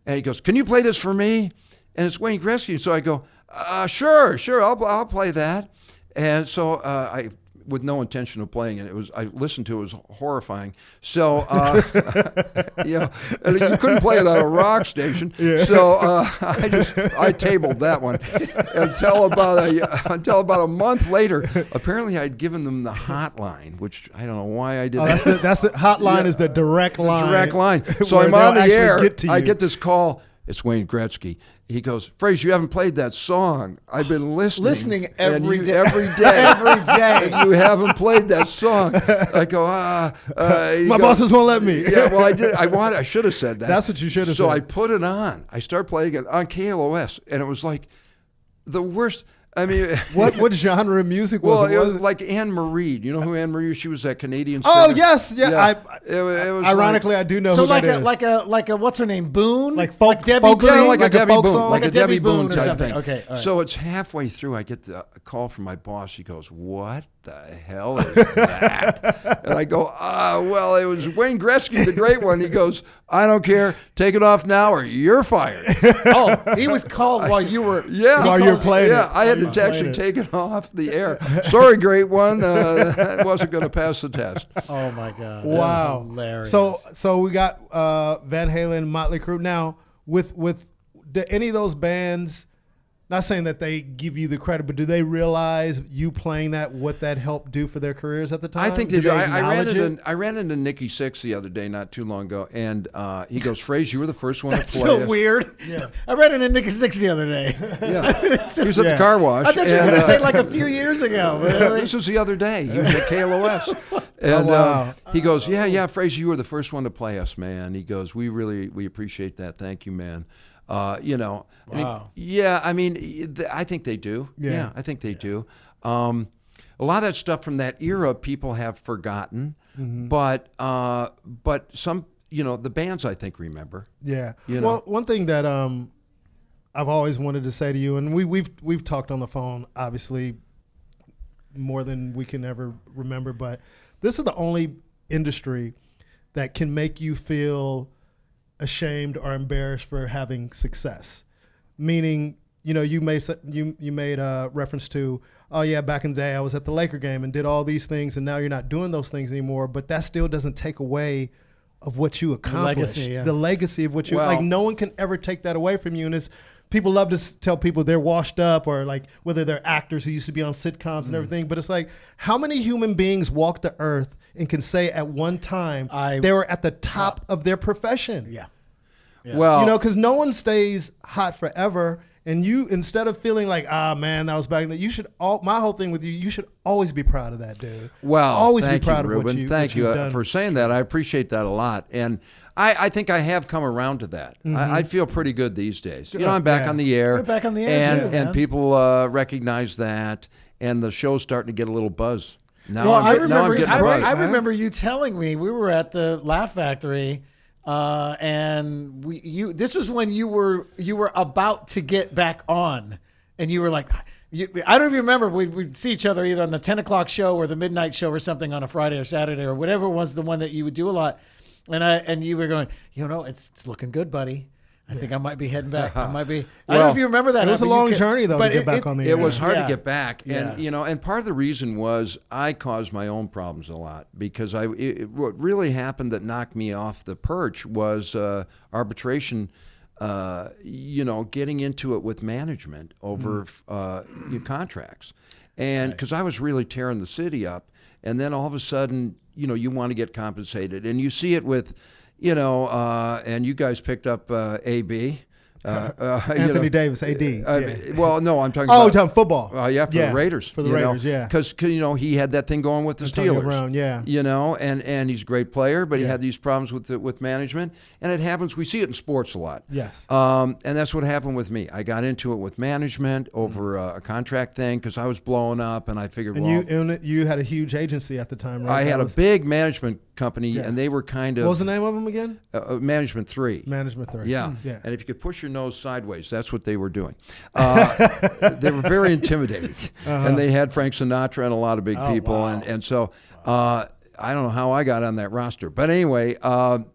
And he goes, "Can you play this for me?" and it's Wayne Gretzky. So I go, sure, I'll play that. And so I, with no intention of playing it, I listened to it, was horrifying. So, and you couldn't play it on a rock station. Yeah. So I tabled that one until about a month later. Apparently, I'd given them the hotline, which I don't know why I did that. That's the hotline is the direct line. Direct line. So I'm on the air. I get this call. It's Wayne Gretzky. He goes, Frazer, you haven't played that song. I've been listening every day. Every day. And you haven't played that song. I go, my bosses won't let me. Yeah, well, I did. I should have said that. That's what you should have said. So I put it on. I start playing it on KLOS, and it was like the worst. I mean, what genre of music was it? Well, it was like Anne Marie. Do you know who Anne Marie is? She was that Canadian singer. Oh yes, yeah. It was ironically, I do know so who that is. like a what's her name? Boone? Like folk, like Debbie folk Boone? song? like a Debbie folk Boone, song? like a Debbie Boone or type something. thing. Okay, all right. So it's halfway through. I get a call from my boss. He goes, "What the hell is that?" And I go, well, it was Wayne Gretzky, the great one. He goes, "I don't care. Take it off now, or you're fired." Oh, he was called while you were while you were playing. Yeah, I had to actually take it off the air. Sorry, great one. I wasn't going to pass the test. Oh my God! Wow, that's hilarious. So we got Van Halen, Mötley Crüe. Now with any of those bands, not saying that they give you the credit, but do they realize you playing that, what that helped do for their careers at the time? I think they do. I ran into Nikki Sixx the other day, not too long ago, and he goes, "Frazer, you were the first one to play." So weird. Yeah, I ran into Nikki Sixx the other day. Yeah, he was at the car wash. I thought you were going to say like a few years ago. This was the other day. He was at KLOS, and he goes, "Yeah, Frazer, you were the first one to play us, man." He goes, "We appreciate that. Thank you, man." Wow. I think they do. Yeah, I think they do. A lot of that stuff from that era, people have forgotten, but some, the bands I think remember. Yeah. Well, one thing that I've always wanted to say to you, and we've talked on the phone, obviously, more than we can ever remember, but this is the only industry that can make you feel ashamed or embarrassed for having success. Meaning, you made a reference to, oh yeah, back in the day I was at the Laker game and did all these things, and now you're not doing those things anymore. But that still doesn't take away of what you accomplished. The legacy of what you like. No one can ever take that away from you. And people love to tell people they're washed up, or like whether they're actors who used to be on sitcoms and everything. But it's like, how many human beings walk the earth and can say at one time they were at the top of their profession? Yeah. Well, because no one stays hot forever. And you, instead of feeling like, man, that was back then, my whole thing with you should always be proud of that, dude. Well, always thank be proud you, of Ruben. what Thank you done. for saying that. I appreciate that a lot. And I think I have come around to that. I feel pretty good these days. I'm back on the air. You're back on the air, and people recognize that, and the show's starting to get a little buzz. Now I remember you telling me we were at the Laugh Factory. And this was when you were about to get back on, and you were like, I don't even remember. We'd see each other either on the 10 o'clock show or the midnight show or something on a Friday or Saturday or whatever was the one that you would do a lot. And you were going, it's looking good, buddy. I think I might be heading back. I don't know if you remember that. It was a long journey, though, to get back on the air. It was hard to get back. And, and part of the reason was I caused my own problems a lot, because what really happened that knocked me off the perch was arbitration, getting into it with management over your contracts. And because I was really tearing the city up. And then all of a sudden, you want to get compensated. And you see it with... and you guys picked up AB. Anthony Davis, AD. Well, no, I'm talking about... Oh, you're talking football. For the Raiders. For the Raiders, yeah. Because, he had that thing going with the Antonio Steelers. Brown, yeah. And he's a great player, but he had these problems with management. And it happens, we see it in sports a lot. Yes. And that's what happened with me. I got into it with management over a contract thing because I was blowing up, and I figured, you had a huge agency at the time, right? I had a big management company, and they were kind of... What was the name of them again? Management 3. Management 3. Yeah. And if you could push your nose sideways, that's what they were doing. They were very intimidating. And they had Frank Sinatra and a lot of big people. Wow. And so I don't know how I got on that roster. But anyway,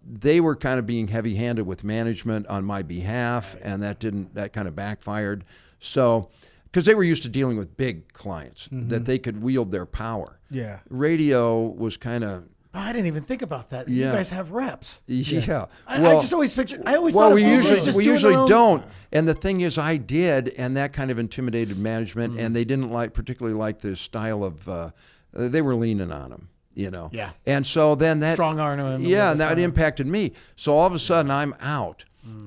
they were kind of being heavy-handed with management on my behalf, and that kind of backfired. So, because they were used to dealing with big clients, that they could wield their power. Yeah. Radio was kind of... I didn't even think about that. Yeah. You guys have reps. Yeah. I Well, just always picture. I always well, thought we of DJs just usually doing their own- don't. And the thing is, I did, and that kind of intimidated management, and they didn't particularly like the style of. They were leaning on them, you know. Yeah. And so then that Strong arm him. Yeah, and that impacted me. So all of a sudden, I'm out,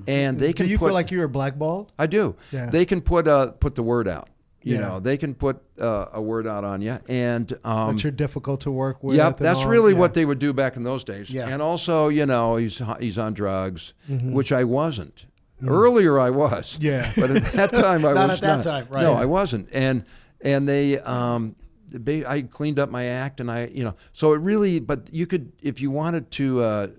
and they can. Do you feel like you were blackballed? I do. Yeah. They can put the word out. You Yeah. know, they can put a word out on you, and That you're difficult to work with. yep, and that's all. really Yeah. what they would do back in those days. Yeah. And also, you know, he's on drugs, which I wasn't. Earlier, I was. Yeah. But at that time, I Not was at that not. time, right. No, I wasn't. And they, I cleaned up my act, and so it really. But you could, if you wanted to,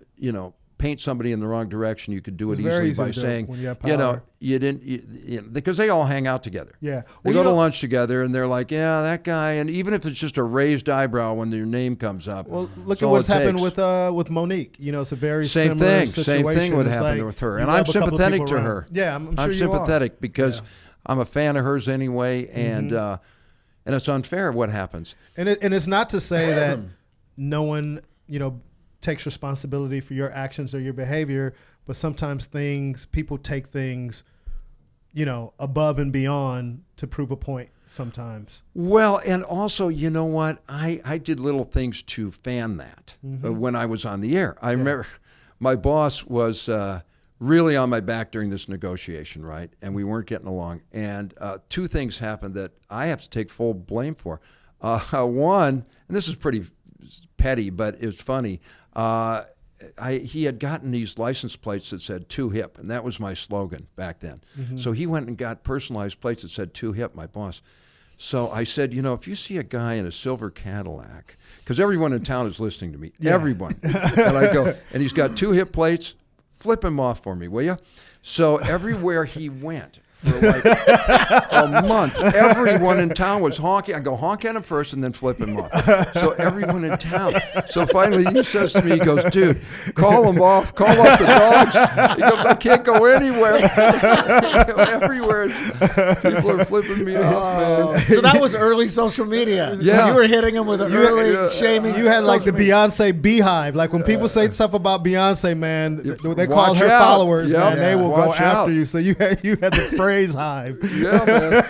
paint somebody in the wrong direction, you could do it It's very easily by easy to do saying, when you have you know, power. you didn't, because they all hang out together. Yeah. They Well, go you to know- lunch together, and they're like, yeah, that guy. And even if it's just a raised eyebrow when your name comes up. Well, that's look at all what's it happened takes. with Monique. You know, it's a very Same similar thing. situation. Same thing would It's happen like with her, you and I'm rub a couple of sympathetic people to around. her. Yeah, I'm sure I'm you are. sympathetic because I'm a fan of hers anyway, and it's unfair what happens. And it's not to say that no one, takes responsibility for your actions or your behavior, but sometimes people take things, above and beyond to prove a point sometimes. Well, and also, you know what? I did little things to fan that when I was on the air. I remember my boss was really on my back during this negotiation, right? And we weren't getting along. And two things happened that I have to take full blame for. One, and this is pretty petty, but it was funny. He had gotten these license plates that said "Too Hip," and that was my slogan back then. So he went and got personalized plates that said "Too Hip," my boss. So I said, if you see a guy in a silver Cadillac, because everyone in town is listening to me, everyone, and I go, and he's got 2 hip plates, flip him off for me, will you? So everywhere he went, for like a month, everyone in town was honking. I go, honk at him first and then flip him off. So everyone in town. So finally he says to me, he goes, dude, call him off. Call off the dogs. He goes, I can't go anywhere. Everywhere. People are flipping me off, man. So that was early social media. Yeah. You were hitting them with early shaming. You had like the social media. Beyonce beehive. Like when people say stuff about Beyonce, man, they call Watch her out. followers, Yep. man. They will go Watch after out. you. So you had the phrase hive. Yeah, man.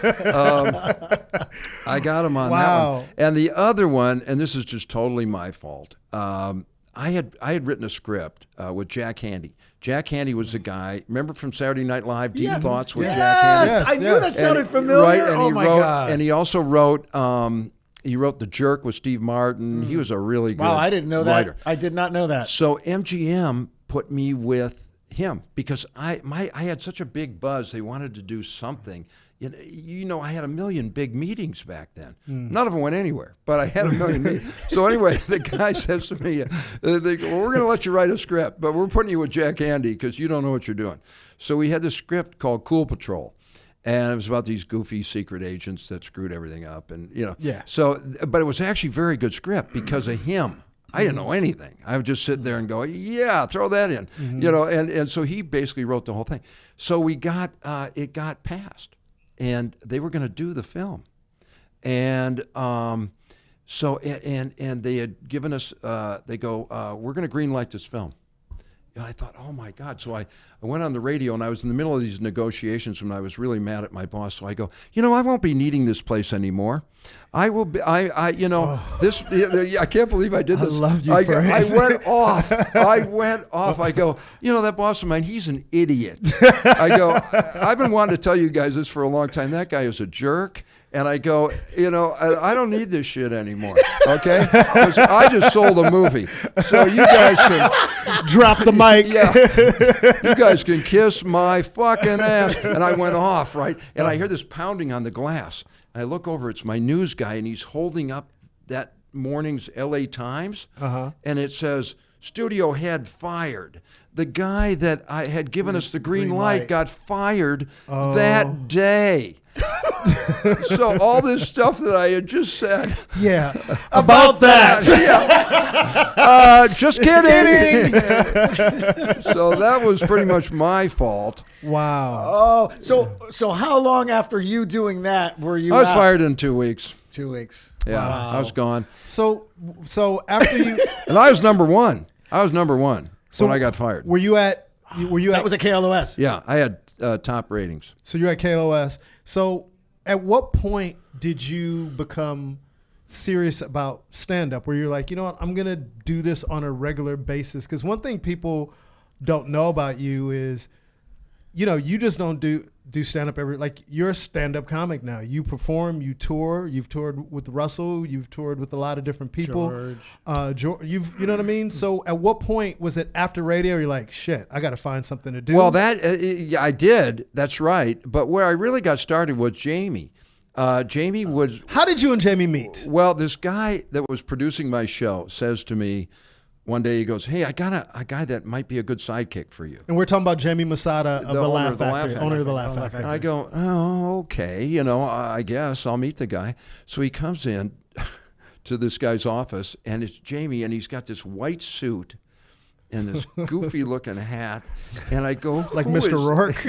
I got him on that Wow. one. And the other one, and this is just totally my fault. I had written a script with Jack Handy. Jack Handy was the guy. Remember from Saturday Night Live, Deep Thoughts with Jack Handy. Yes, I knew that sounded familiar. Right, and oh he my wrote, God. and he also wrote. He wrote The Jerk with Steve Martin. He was a really good Wow, I didn't know writer. that. I did not know that. So MGM put me with him because I had such a big buzz. They wanted to do something. I had a million big meetings back then. None of them went anywhere, but I had a million meetings. So anyway, the guy says to me, we're going to let you write a script, but we're putting you with Jack Handy because you don't know what you're doing. So we had this script called Cool Patrol. And it was about these goofy secret agents that screwed everything up. And, Yeah. So, but it was actually a very good script because of him. I didn't know anything. I would just sit there and go, yeah, throw that in, and so he basically wrote the whole thing. So it got passed, and they were going to do the film, and so they had given us, they go, we're going to greenlight this film. And I thought, oh my God. So I went on the radio, and I was in the middle of these negotiations when I was really mad at my boss. So I go, I won't be needing this place anymore. I will be, this, I can't believe I did this. I loved you, I Frazer. went off. I go, that boss of mine, he's an idiot. I go, I've been wanting to tell you guys this for a long time. That guy is a jerk. And I go, I don't need this shit anymore, okay? Because I just sold a movie. So you guys can... Drop the mic. Yeah. You guys can kiss my fucking ass. And I went off, right? And I hear this pounding on the glass. And I look over, it's my news guy, and he's holding up that morning's LA Times. And it says, studio head fired. the guy that I had given us the green light light. got fired that day. So all this stuff that I had just said. Yeah. About that. Just kidding. So that was pretty much my fault. Wow. Oh, so how long after you doing that were you I was out? fired in 2 weeks. 2 weeks. Yeah, Wow. I was gone. So after you, And I was number one. So when I got fired. were you at That was at KLOS. Yeah, I had top ratings. So you're at KLOS. So at what point did you become serious about stand-up where you're like, you know what, I'm going to do this on a regular basis? Because one thing people don't know about you is, you know, you just don't do stand-up you're a stand-up comic now. You perform, you tour, you've toured with Russell, you've toured with a lot of different people. George, you know what I mean? So at what point was it after radio you're like, shit, I got to find something to do? Well, yeah, I did. That's right. But where I really got started was Jamie. Jamie was... How did you and Jamie meet? Well, this guy that was producing my show says to me one day, he goes, hey, I got a guy that might be a good sidekick for you. And we're talking about Jamie Masada of the Laugh Factory, owner of the Laugh Factory. And I go, oh, okay, you know, I guess I'll meet the guy. So he comes in to this guy's office, and it's Jamie, and he's got this white suit and this goofy looking hat. And I go, Like "Who Mr. is-" Rourke?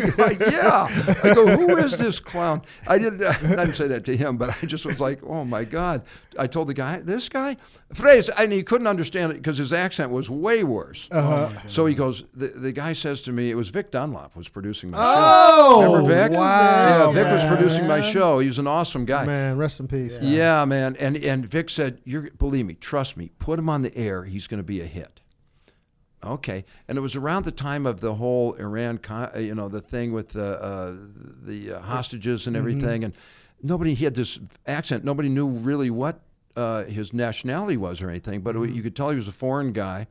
Yeah. I go, who is this clown? I didn't say that to him, but I just was like, oh my God. I told the guy, this guy, Frazer, and he couldn't understand it because his accent was way worse. So he goes, the guy says to me, it was Vic Dunlop was producing my show. Remember Vic? Wow. Yeah, Vic was producing my show. He was an awesome guy. Man, rest in peace. Yeah, man. And Vic said, believe me, trust me, put him on the air. He's going to be a hit. Okay, and it was around the time of the whole Iran, the thing with the hostages and everything, and he had this accent. Nobody knew really what his nationality was or anything, but you could tell he was a foreign guy.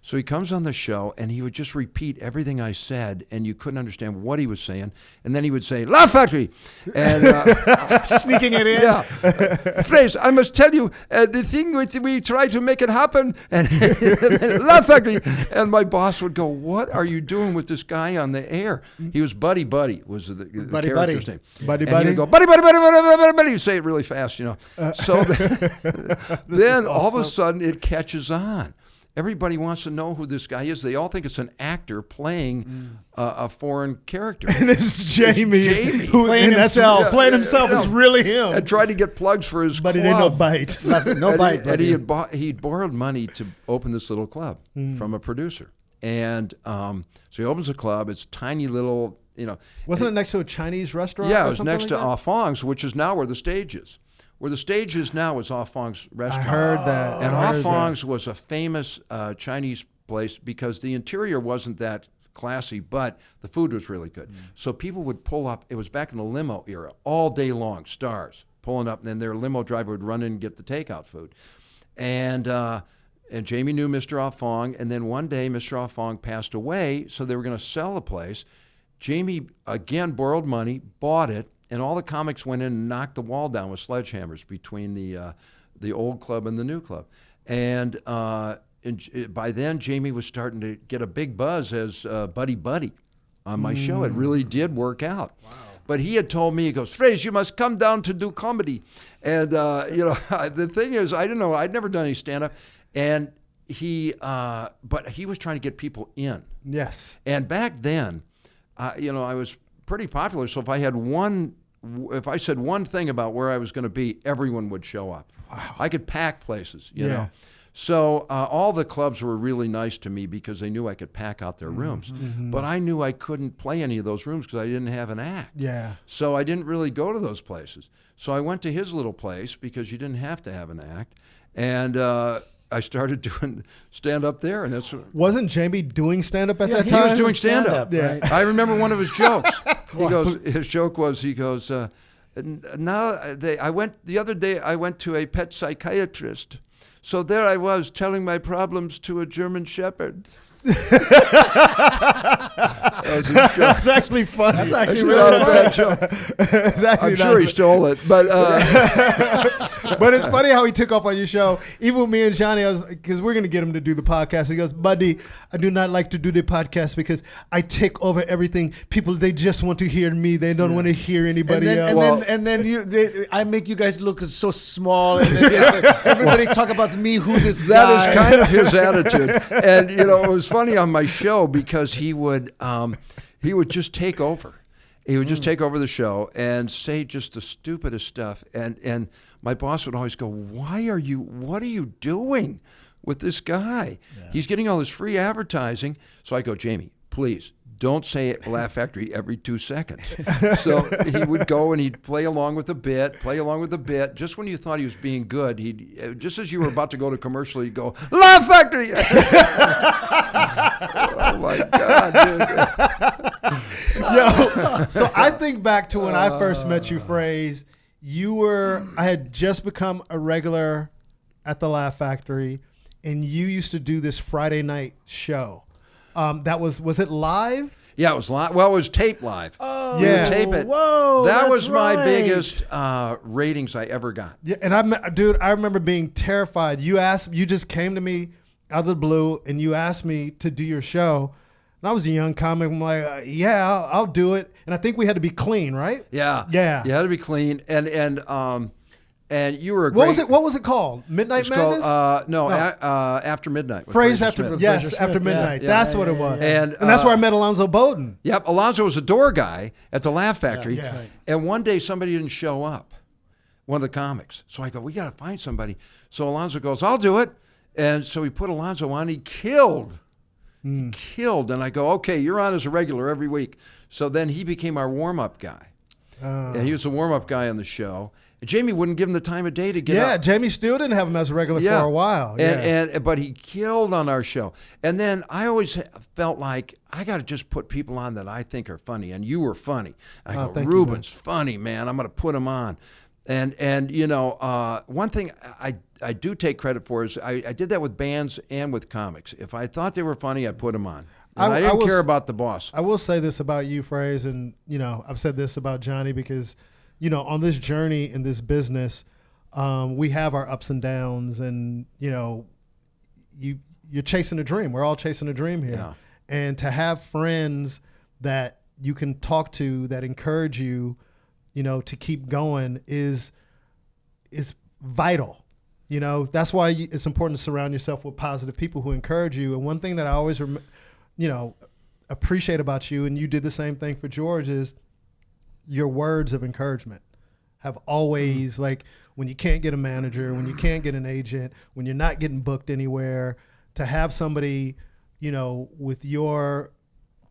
So he comes on the show, and he would just repeat everything I said, and you couldn't understand what he was saying. And then he would say, Laugh Factory! And Sneaking it in. yeah. Frazer, I must tell you, the thing which we try to make it happen, and Laugh Factory. And my boss would go, what are you doing with this guy on the air? He was Buddy Buddy, was the character's name. Buddy and Buddy? he'd go, Buddy Buddy, Buddy Buddy, Buddy Buddy. He'd say it really fast, you know. So then all of a sudden it catches on. Everybody wants to know who this guy is. They all think it's an actor playing a foreign character. And it's Jamie. Jamie. Playing himself. Playing himself is really him. And tried to get plugs for his But club. he didn't no bite. No bite. And he'd borrowed money to open this little club from a producer. And so he opens a club. It's tiny little, you know. Wasn't it next to a Chinese restaurant? Yeah, or it was something next to like that? Ah Fong's, which is now where the stage is. Where the stage is now is Ah Fong's restaurant. I heard that. And I Ah heard that. Fong's was a famous Chinese place because the interior wasn't that classy, but the food was really good. So people would pull up. It was back in the limo era, all day long, stars pulling up, and then their limo driver would run in and get the takeout food. And Jamie knew Mr. Ah Fong, and then one day Mr. Ah Fong passed away, so they were going to sell the place. Jamie, again, borrowed money, bought it, and all the comics went in and knocked the wall down with sledgehammers between the old club and the new club. And by then, Jamie was starting to get a big buzz as Buddy Buddy on my show. It really did work out. Wow. But he had told me, he goes, Frazer, you must come down to do comedy. And, the thing is, I didn't know, I'd never done any stand-up. And but he was trying to get people in. Yes. And back then, I was pretty popular. So if I said one thing about where I was going to be, everyone would show up. Wow. I could pack places, you know. So all the clubs were really nice to me because they knew I could pack out their rooms. But I knew I couldn't play any of those rooms because I didn't have an act. Yeah. So I didn't really go to those places. So I went to his little place because you didn't have to have an act. And I started doing stand-up there. And Wasn't Jamie doing stand-up at that he time? was doing stand-up. Yeah. I remember one of his jokes. His joke was, the other day I went to a pet psychiatrist. So there I was telling my problems to a German shepherd. That's actually funny. That's actually Not a bad joke. It's actually I'm sure he stole it, but But it's funny how he took off on your show. Even with me and Johnny, because we're going to get him to do the podcast. He goes, buddy, I do not like to do the podcast because I take over everything. People, they just want to hear me. They don't want to hear anybody else. And then I make you guys look so small. And then everybody talk about me, who this guy. that is kind of his attitude. And you know, it was funny on my show because he would just take over. He would just take over the show and say just the stupidest stuff. And my boss would always go, what are you doing with this guy? Yeah. He's getting all this free advertising. So I go, Jamie, please don't say Laugh Factory every 2 seconds. So he would go and he'd play along with the bit. Just when you thought he was being good, just as you were about to go to commercial, he'd go, Laugh Factory. Oh my God, dude. Yo, so I think back to when I first met you, Fraze. I had just become a regular at the Laugh Factory, and you used to do this Friday night show. Was it live? Yeah, it was live. Well, it was taped live. Oh, we would tape it. Whoa, that that's was my right. biggest ratings I ever got. Yeah, and I remember being terrified. You just came to me out of the blue, and you asked me to do your show. And I was a young comic. I'm like, yeah, I'll do it. And I think we had to be clean, right? Yeah. Yeah. You had to be clean. And you were a great... What was it called? Midnight Madness? After Midnight. Fraze After Midnight. Yeah. That's what it was. Yeah. And that's where I met Alonzo Bowden. Yep. Alonzo was a door guy at the Laugh Factory. Yeah. Right. And one day somebody didn't show up, one of the comics. So I go, we got to find somebody. So Alonzo goes, I'll do it. And so he put Alonzo on. He killed. And I go, okay, you're on as a regular every week. So then he became our warm-up guy. And he was the warm-up guy on the show. And Jamie wouldn't give him the time of day to get up. Yeah, Jamie still didn't have him as a regular for a while. But he killed on our show. And then I always felt like I got to just put people on that I think are funny. And you were funny. And I go, Ruben's funny, man. I'm going to put him on. And you know, one thing I do take credit for is I did that with bands and with comics. If I thought they were funny, I put them on. And I didn't care about the boss. I will say this about you, Fraze, and you know, I've said this about Johnny because, you know, on this journey in this business, we have our ups and downs, and you know, you're chasing a dream. We're all chasing a dream here, and to have friends that you can talk to that encourage you, you know, to keep going is vital. You know, that's why it's important to surround yourself with positive people who encourage you. And one thing that I always, appreciate about you, and you did the same thing for George, is your words of encouragement have always, like, when you can't get a manager, when you can't get an agent, when you're not getting booked anywhere, to have somebody, you know, with your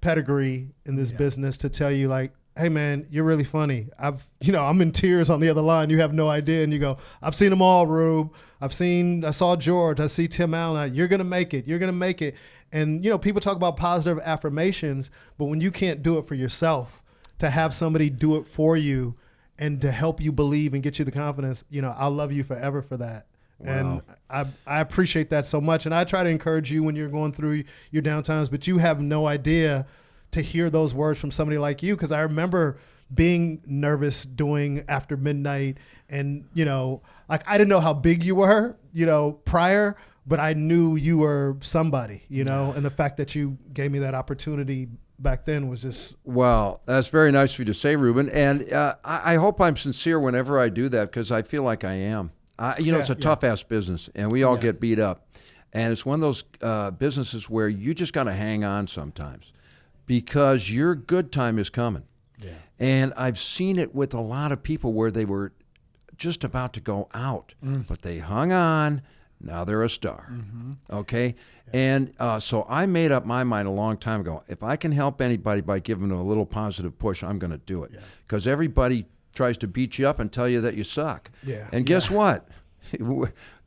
pedigree in this business to tell you, like, hey man, you're really funny. I'm in tears on the other line. You have no idea. And you go, I've seen them all, Rube. I saw George. I see Tim Allen. You're going to make it. You're going to make it. And, you know, people talk about positive affirmations, but when you can't do it for yourself, to have somebody do it for you and to help you believe and get you the confidence, you know, I'll love you forever for that. Wow. And I appreciate that so much. And I try to encourage you when you're going through your downtimes, but you have no idea to hear those words from somebody like you, because I remember being nervous doing After Midnight, and you know, like, I didn't know how big you were, you know, prior, but I knew you were somebody, you know, and the fact that you gave me that opportunity back then was just... Well, that's very nice of you to say, Ruben, and I hope I'm sincere whenever I do that, because I feel like I am. It's a tough-ass business, and we all get beat up, and it's one of those businesses where you just got to hang on sometimes, because your good time is coming. Yeah. And I've seen it with a lot of people where they were just about to go out, but they hung on. Now they're a star. Mm-hmm. Okay? Yeah. And so I made up my mind a long time ago. If I can help anybody by giving them a little positive push, I'm going to do it. Because everybody tries to beat you up and tell you that you suck. Yeah. And guess what?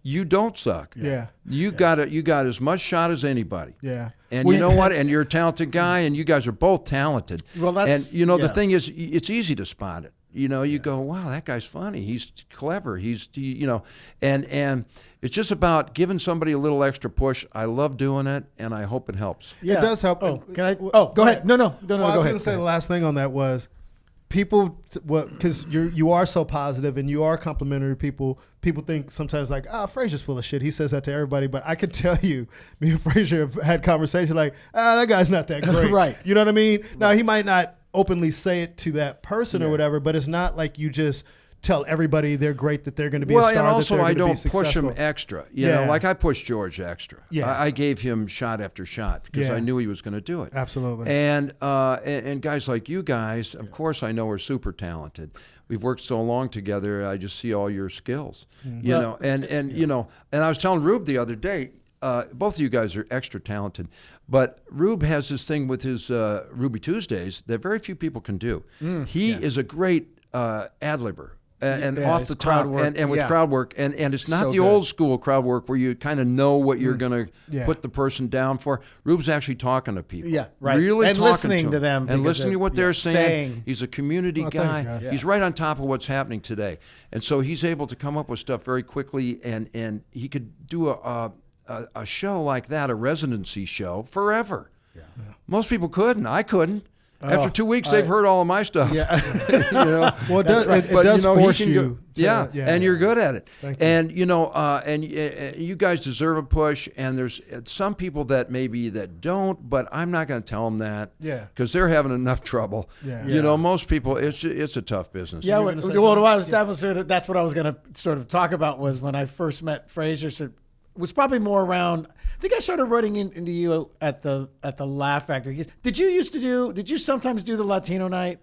You don't suck. Yeah. You got as much shot as anybody. Yeah. And you know what? And you're a talented guy, and you guys are both talented. Well, that's... And, you know, the thing is, it's easy to spot it. you go, wow, that guy's funny. He's clever. And it's just about giving somebody a little extra push. I love doing it, and I hope it helps. Yeah. It does help. Oh, can I? Oh, go ahead. No, well, go I was ahead. going to say the last thing on that was people, because you are so positive and you are complimentary to people. People think sometimes like, Frazer's full of shit. He says that to everybody. But I can tell you, me and Frazer have had conversations like, that guy's not that great. Right. You know what I mean? Now, he might not openly say it to that person or whatever, but it's not like you just tell everybody they're great, that they're going to be a star. Well, and also I don't push them extra. You know, like I pushed George extra. Yeah. I gave him shot after shot because I knew he was going to do it. Absolutely. And guys like you guys, of course, I know are super talented. We've worked so long together. I just see all your skills. You know, and I was telling Rube the other day. Both of you guys are extra talented, but Rube has this thing with his Ruby Tuesdays that very few people can do. He is a great ad-libber. And off the top, and with crowd work, and it's not the old school crowd work where you kind of know what you're going to put the person down for. Rube's actually talking to people, really and talking listening to them, and listening to what they're saying. He's a community guy. Thanks, he's right on top of what's happening today, and so he's able to come up with stuff very quickly, and he could do a show like that, a residency show, forever. Most people couldn't. I couldn't. After 2 weeks, they've heard all of my stuff. Yeah. Well, it does force you. And you're good at it. Thank you. And you guys deserve a push. And there's some people that maybe that don't, but I'm not going to tell them that. Yeah. Because they're having enough trouble. Yeah. You know, most people, it's a tough business. Yeah. Well, I was that's what I was going to sort of talk about was when I first met Frazer. So it was probably more around. I think I started running into you at the Laugh Factory. Did you sometimes do the Latino night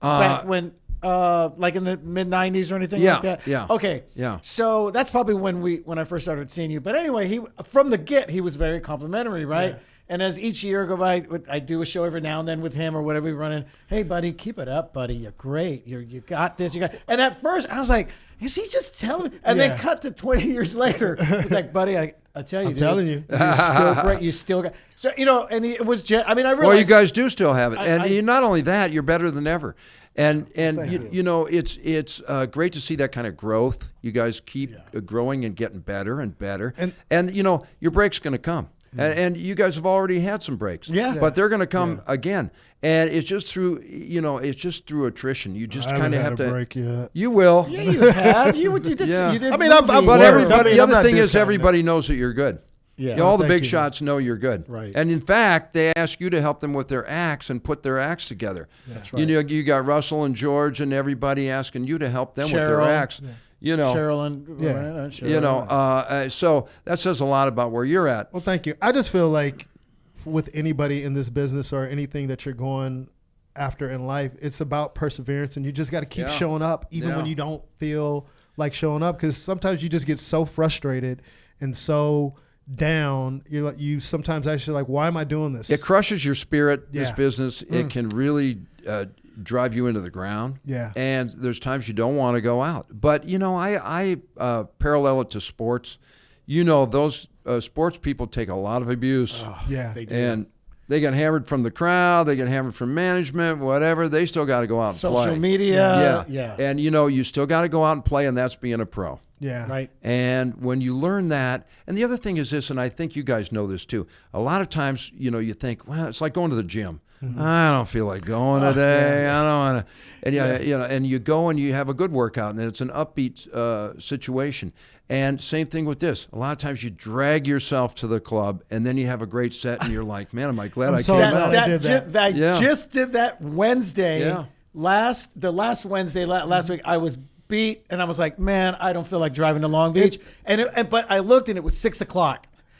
back when like in the mid 90s or anything like that? Yeah. Okay. Yeah. So that's probably when I first started seeing you. But anyway, from the get he was very complimentary, right? Yeah. And as each year go by, I do a show every now and then with him or whatever we run in. Hey, buddy, keep it up, buddy. You're great. You got this. And at first I was like, is he just telling me? And then cut to 20 years later. He's like, buddy, I tell you, I'm telling you. You're still great. You still got. So, and it was, I realized. Well, you guys do still have it. And not only that, you're better than ever. And it's great to see that kind of growth. You guys keep growing and getting better and better. And your break's going to come. And you guys have already had some breaks. But they're going to come again. And it's just through, attrition. You just kind of have to. Break yet. You will. Yeah, you have. You did. You did. But the other thing is everybody knows that you're good. Yeah. All the big shots know you're good. Right. And in fact, they ask you to help them with their acts and put their acts together. That's right. You got Russell and George and everybody asking you to help them with their acts. Cheryl and so that says a lot about where you're at. Well, thank you. I just feel like with anybody in this business or anything that you're going after in life, it's about perseverance, and you just got to keep showing up even when you don't feel like showing up, because sometimes you just get so frustrated and so down. You sometimes actually like, why am I doing this? It crushes your spirit, this business. It can really drive you into the ground. Yeah. And there's times you don't want to go out. But, I parallel it to sports. Those sports people take a lot of abuse. Oh, they do. And they get hammered from the crowd. They get hammered from management, whatever. They still got to go out and play. Social media. Yeah. And, you still got to go out and play, and that's being a pro. Yeah. Right. And when you learn that, and the other thing is this, and I think you guys know this too, a lot of times, you think, well, it's like going to the gym. Mm-hmm. I don't feel like going today. I don't want to. And and you go and you have a good workout, and it's an upbeat situation. And same thing with this. A lot of times you drag yourself to the club, and then you have a great set, and you're like, man, am I glad I came out. I just did that Wednesday. Yeah. Last Wednesday last week, I was beat, and I was like, man, I don't feel like driving to Long Beach. But I looked, and it was 6:00.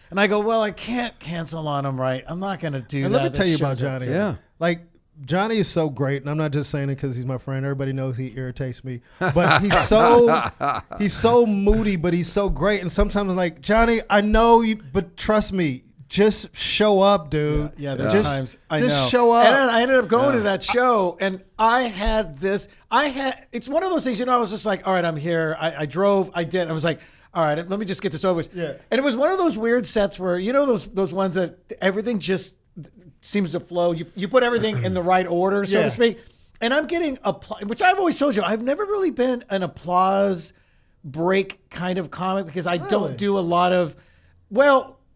And I go, well, I can't cancel on him, right? I'm not going to do that. And let me tell you about Johnny. Yeah. Like, Johnny is so great, and I'm not just saying it because he's my friend. Everybody knows he irritates me. But he's so moody, but he's so great. And sometimes I'm like, Johnny, I know you, but trust me, just show up, dude. Yeah, there's times. I know. Just show up. And then I ended up going to that show, and it's one of those things, I was just like, all right, I'm here. I drove, I did. I was like, all right, let me just get this over with. Yeah. And it was one of those weird sets where, those ones that everything just seems to flow. You put everything in the right order, so to speak. And I'm getting applause, which I've always told you, I've never really been an applause break kind of comic because I don't do a lot of,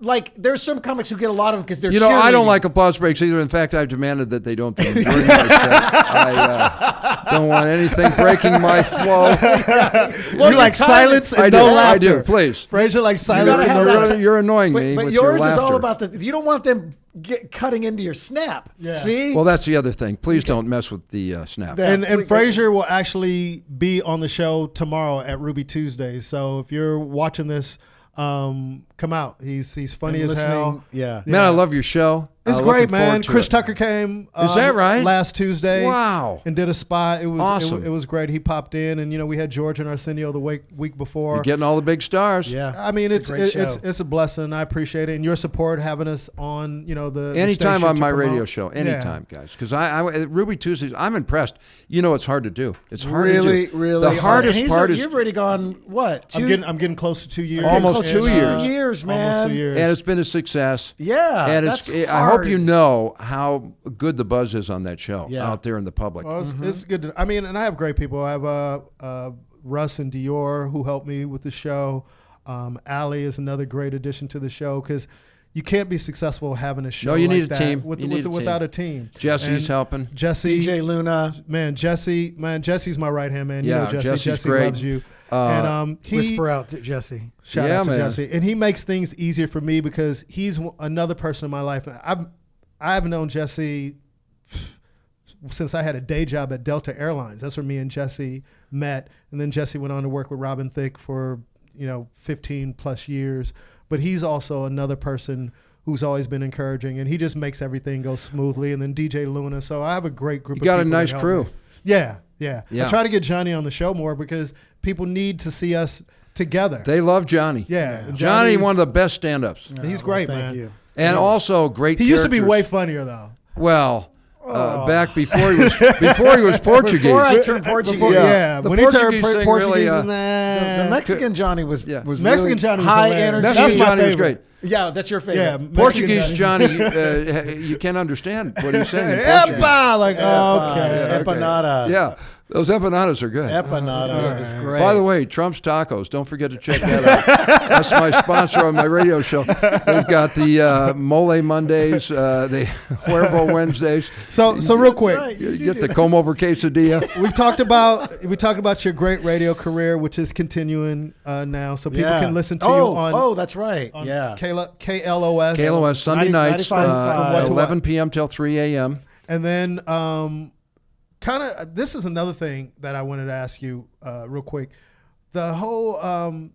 like there's some comics who get a lot of them because they're cheerleading. I don't like applause breaks either. In fact, I've demanded that they don't do them during my set. I don't want anything breaking my flow. You like silence and no laughter. I do, please. Frazer like silence and no laughter. You're annoying me But with your yours is all laughter. about you don't want them cutting into your snap. Yeah. See? Well, that's the other thing. Please don't mess with the snap. And Frazer will actually be on the show tomorrow at Ruby Tuesdays. So if you're watching this, come out. He's funny as hell. Yeah. Man, I love your show. It's great, man. Chris Tucker came. Is that right? Last Tuesday. Wow. And did a spot. It was awesome. It was great. He popped in, and we had George and Arsenio the week before. You're getting all the big stars. Yeah. I mean, it's a blessing. I appreciate it, and your support having us on. The anytime the on my promote. radio show. Anytime, guys. Because I Ruby Tuesdays. I'm impressed. It's hard to do. It's hard to do. Really. The hardest part is you've already gone what? I'm getting close to 2 years. Almost 2 years. 2 years, man. Almost 2 years. And it's been a success. Yeah. And that's I hope you know how good the buzz is on that show out there in the public. Well, it's good. And I have great people. I have Russ and Dior who helped me with the show. Allie is another great addition to the show because you can't be successful having a show. No, you like need a that team. without a team. Jesse's helping. Jesse, DJ Luna, Jesse's my right hand man. Yeah, Jesse great. Loves you. And whisper out to Jesse. Shout out to Jesse, and he makes things easier for me because he's another person in my life. I've known Jesse since I had a day job at Delta Airlines. That's where me and Jesse met. And then Jesse went on to work with Robin Thicke for, 15 plus years. But he's also another person who's always been encouraging, and he just makes everything go smoothly. And then DJ Luna. So I have a great group of people. You got a nice crew. Yeah. I try to get Johnny on the show more because people need to see us together. They love Johnny. Yeah. Johnny, one of the best stand-ups. He's great, man. Thank you. And also great He used to be characters. way funnier, though. Well, back before he was Portuguese. Before I turned Portuguese. The when he turned Portuguese thing Portuguese, really, The Mexican Johnny was Mexican really Johnny was high hilarious. energy. Mexican That's my Johnny was favorite. great. Yeah, that's your favorite. Yeah, Portuguese Mexican Johnny, you can't understand what he's saying in Portuguese. Epa, like okay. Empanada. Yeah, those empanadas are good. Empanada is great. By the way, Trump's Tacos. Don't forget to check that out. That's my sponsor on my radio show. They've got the Mole Mondays, the Huervo Wednesdays. So real quick, right. You get the comb over quesadilla. we talked about your great radio career, which is continuing now, so people can listen to you on. Oh, that's right. on Yeah. KLOS. KLOS Sunday nights, 95.5. 11 p.m. till 3 a.m. And then this is another thing that I wanted to ask you real quick. The whole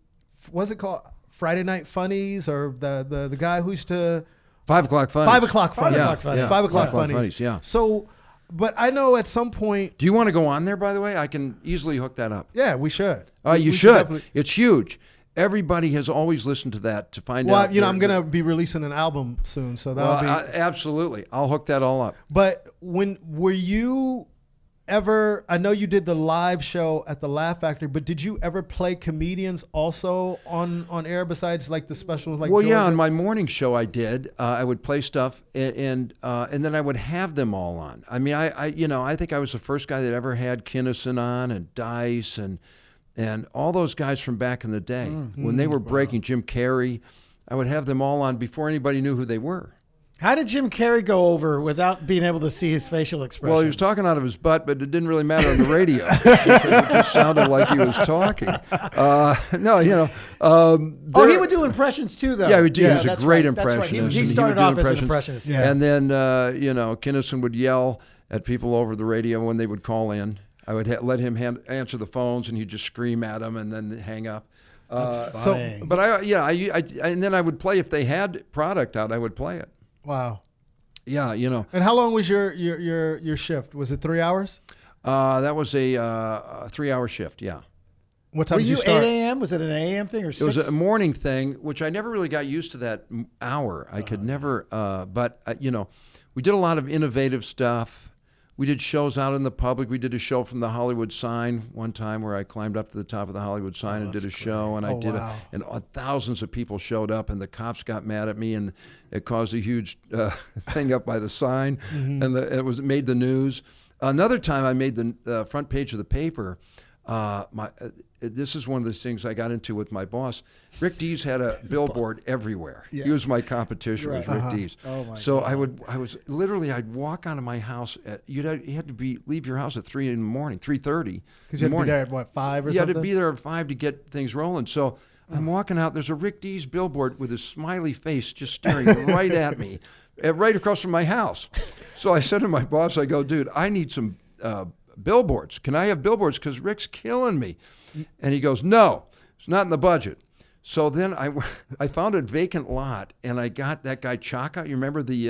what's it called? Friday Night Funnies, or the guy who used to 5 o'clock funnies. 5 o'clock funnies. Yeah, 5 o'clock funnies. Yeah. So, but I know at some point. Do you want to go on there, by the way? I can easily hook that up. Yeah, we should. You We should. definitely- It's huge. Everybody has always listened to that to find Well, out. I'm gonna be releasing an album soon, so that'll be. Absolutely. I'll hook that all up. But were you ever? I know you did the live show at the Laugh Factory, but did you ever play comedians also on air besides like the specials? Like Well, yeah, George? on my morning show I did. I would play stuff, and then I would have them all on. I mean, I think I was the first guy that ever had Kinnison on, and Dice, and all those guys from back in the day when they were breaking. Jim Carrey, I would have them all on before anybody knew who they were. How did Jim Carrey go over without being able to see his facial expressions? Well, he was talking out of his butt, but it didn't really matter on the radio because it just sounded like he was talking. he would do impressions too, though. Yeah, he would do. He was a that's great right, that's right. impressionist. He and started would do off as an impressionist. Yeah. And then, Kinnison would yell at people over the radio when they would call in. I would let him answer the phones, and he'd just scream at them and then hang up. That's funny. But and then I would play if they had product out. I would play it. Wow. Yeah, And how long was your shift? Was it 3 hours? That was a 3-hour shift. Yeah. What time Were did you you start? 8 a.m.? Was it an a.m. thing or 6? It was a morning thing, which I never really got used to that hour. I could never, but we did a lot of innovative stuff. We did shows out in the public. We did a show from the Hollywood sign one time where I climbed up to the top of the Hollywood sign and did a show, and and thousands of people showed up, and the cops got mad at me, and it caused a huge thing up by the sign, and it made the news. Another time I made the front page of the paper. This is one of those things I got into with my boss. Rick Dees had a billboard everywhere. Yeah. He was my competition, was Rick Dees. Oh my so God. I'd walk out of my house you had to leave your house at 3 in the morning, 3:30. Because you had to be there at what, 5 or something? You had to be there at 5 to get things rolling. So I'm walking out. There's a Rick Dees billboard with his smiley face just staring right at me, right across from my house. So I said to my boss, I go, dude, I need some billboards. Can I have billboards? Because Rick's killing me. And he goes, no, it's not in the budget. So then I found a vacant lot, and I got that guy Chaka. You remember the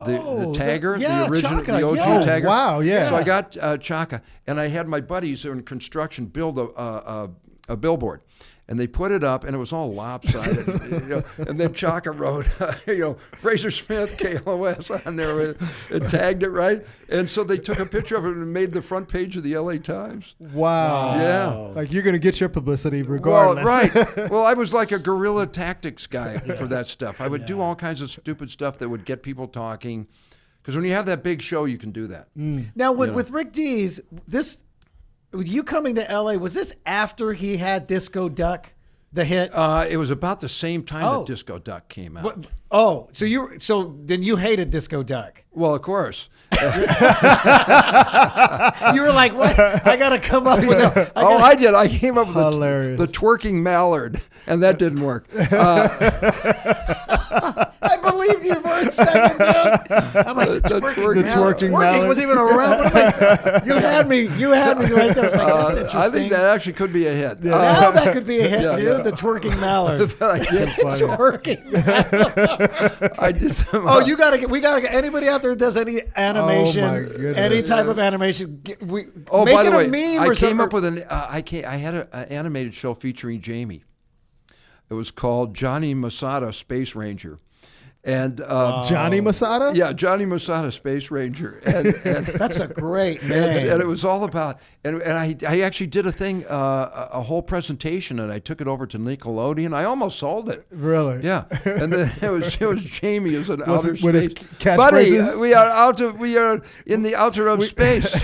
tagger, the original, Chaka, the OG yes. tagger? Wow, yeah. So I got Chaka, and I had my buddies in construction build a billboard. And they put it up, and it was all lopsided. And then Chaka wrote, Frazer Smith, KLOS on there, and tagged it, right? And so they took a picture of it and made the front page of the LA Times. Wow. Yeah. Like, you're going to get your publicity regardless. Well, right. Well, I was like a guerrilla tactics guy for that stuff. I would do all kinds of stupid stuff that would get people talking. Because when you have that big show, you can do that. Now, with Rick Dees, with you coming to LA, was this after he had Disco Duck, the hit? It was about the same time that Disco Duck came out. So then you hated Disco Duck. Well, of course. You were like, what? I got to come up with a... I did. I came up with Hilarious. the twerking mallard, and that didn't work. I believed you for a second, dude. I'm like, the twerking mallard. was even around. You had me right there. I was like, that's interesting. I think that actually could be a hit. Now that could be a hit, dude. The twerking mallard. Twerking mallard. I did some. We gotta get anybody out there who does any animation, any type of animation. By the way, I came up with I had an animated show featuring Jamie. It was called Johnny Masada, Space Ranger. And Johnny Masada? Yeah, Johnny Masada, Space Ranger. And that's a great name. And it was all about, and I actually did a thing, a whole presentation, and I took it over to Nickelodeon. I almost sold it. Really? Yeah. And then it was Jamie as an outer with his space. Buddy, catchphrases? we are in the outer of space.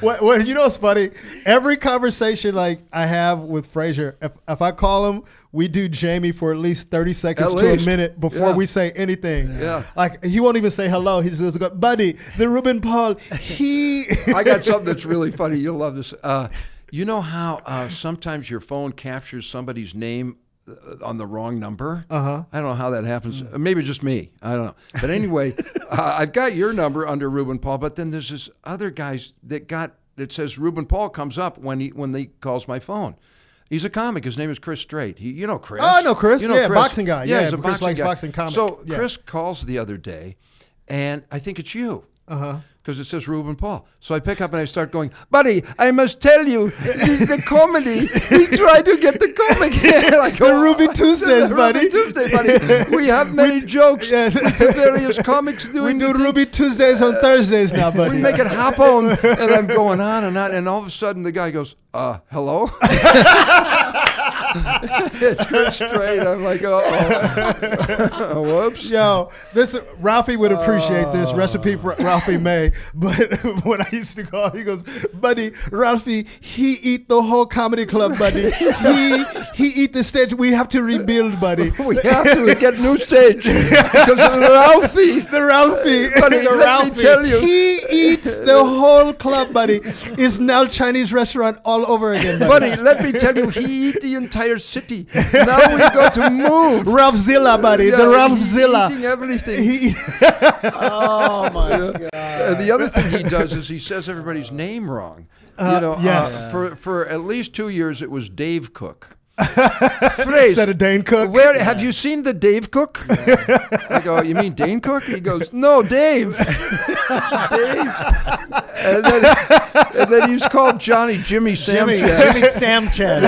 Well, you know what's funny? Every conversation like I have with Frazer, if I call him, we do Jamie for at least 30 seconds to a minute before we say anything. Yeah. Like, he won't even say hello. He just goes, buddy, the Ruben Paul, I got something that's really funny. You'll love this. You know how sometimes your phone captures somebody's name on the wrong number? I don't know how that happens. Maybe just me. I don't know. But anyway, I've got your number under Ruben Paul, but then there's this other guys that says Ruben Paul comes up when he calls my phone. He's a comic. His name is Chris Strait. You know Chris. Oh, I know Chris. You know Chris. Chris. Boxing guy. Yeah, he's a Chris boxing likes guy. boxing comic. So yeah. Chris calls the other day, and I think it's you. Because it says Ruben Paul. So I pick up and I start going, buddy, I must tell you, the comedy, we try to get the comic here. I go, the Ruby Tuesdays, buddy. Ruby Tuesday, buddy. We have many jokes with the various comics doing. We do Ruby Tuesdays on Thursdays now, buddy. We make it happen. And I'm going on, and all of a sudden the guy goes, hello? It's Chris Strait. I'm like, whoops. Yo, Ralphie would appreciate this recipe for Ralphie May. But when I used to call, he goes, buddy, Ralphie, he eat the whole comedy club, buddy. He eat the stage. We have to rebuild, buddy. We have to get new stage because of Ralphie. The Ralphie, buddy, the let Ralphie. me tell you, he eats the whole club, buddy. It's now Chinese restaurant all over again, buddy. Buddy, let me tell you, he eat the entire city. Now we got to move. Ralphzilla, buddy. Yeah, the Ralphzilla. Eating everything. Oh my God. And the other thing he does is he says everybody's name wrong. Yes. For at least 2 years, it was Dave Cook. Instead of Dane Cook. Where have you seen the Dave Cook? I go, you mean Dane Cook? He goes, no, Dave. Dave. And then he's called Jimmy Sanchez. Jimmy Sanchez.